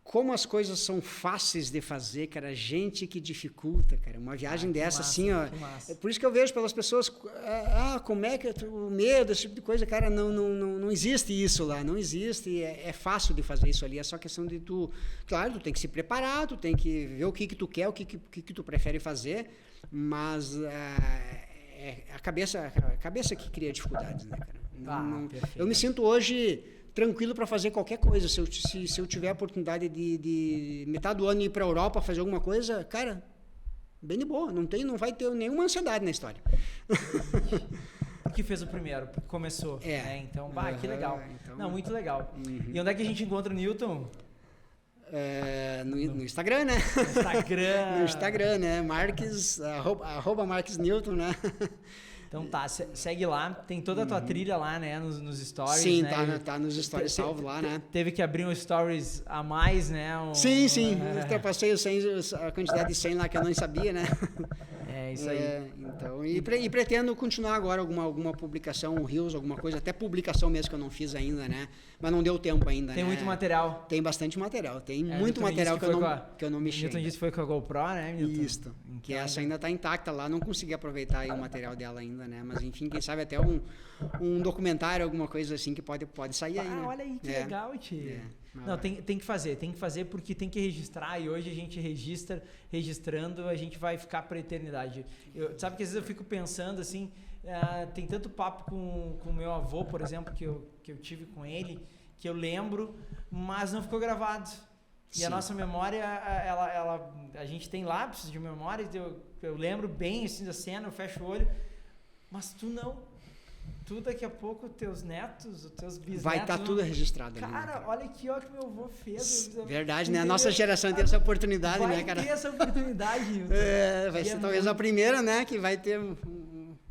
Como as coisas são fáceis de fazer, cara, gente que dificulta, cara. Uma viagem dessa, massa, assim, ó. É por isso que eu vejo pelas pessoas, como é que o medo, esse tipo de coisa, cara, não existe isso lá, não existe, é fácil de fazer isso ali, é só questão de claro, tu tem que se preparar, tu tem que ver o que tu quer, o que tu prefere fazer, mas a cabeça que cria dificuldades, né, cara? Eu me sinto hoje tranquilo para fazer qualquer coisa. Se eu tiver a oportunidade de metade do ano ir para a Europa fazer alguma coisa, cara, bem de boa. Não vai ter nenhuma ansiedade na história. Que fez o primeiro, começou. Né? Então, que legal. Então, não, muito legal. E onde é que a gente encontra o Newton? No Instagram, né? No Instagram, né? Marques, @Marques Newton, né? Então tá, segue lá, tem toda a tua trilha lá, né, nos stories, sim, né? tá nos stories salvo lá, né? Teve que abrir um stories a mais, né? Sim, ultrapassei a quantidade de 100 lá que eu não sabia, né? É, isso aí. Então, e pretendo continuar agora alguma publicação, um Reels, alguma coisa, até publicação mesmo que eu não fiz ainda, né? Mas não deu tempo ainda, Tem muito material. Tem bastante material, tem muito material que eu não mexi. Newton disse que foi com a GoPro, né, Newton? Isso, então, que essa ainda tá intacta lá, não consegui aproveitar aí o material dela ainda, né? Mas enfim, quem sabe até um documentário, alguma coisa assim que pode sair aí, né? Olha aí que legal, tio. Não, tem que fazer porque tem que registrar e hoje a gente registrando, a gente vai ficar para a eternidade. Sabe que às vezes eu fico pensando assim, tem tanto papo com o meu avô, por exemplo, que eu tive com ele, que eu lembro, mas não ficou gravado. E Sim. A nossa memória, a gente tem lapsos de memória, eu lembro bem assim da cena, eu fecho o olho, mas tu não. Tu daqui a pouco, teus netos, os teus bisnetos... Vai estar tudo registrado. Cara, né? olha aqui, ó, que meu avô fez. Verdade, né? A nossa geração tem essa oportunidade, né, cara? Vai ter essa oportunidade, Newton. Vai ser talvez a primeira, né, que vai ter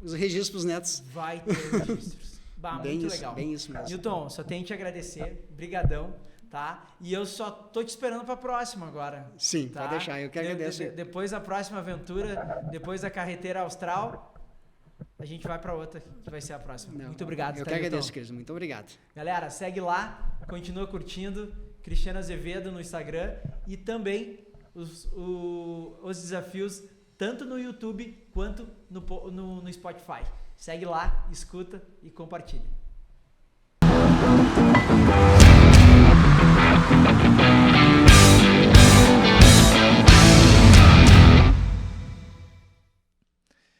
os registros pros netos. Vai ter registros. Muito legal. Bem isso mesmo. Newton, só tenho que te agradecer. Brigadão, tá? E eu só tô te esperando pra próxima agora. Sim, tá? Pode deixar, eu que agradeço. Depois da próxima aventura, depois da Carreteira Austral... A gente vai para outra, que vai ser a próxima. Muito obrigado. Eu que agradeço, Cris. Muito obrigado. Galera, segue lá, continua curtindo. Cristiano Azevedo no Instagram e também os desafios tanto no YouTube quanto no Spotify. Segue lá, escuta e compartilha.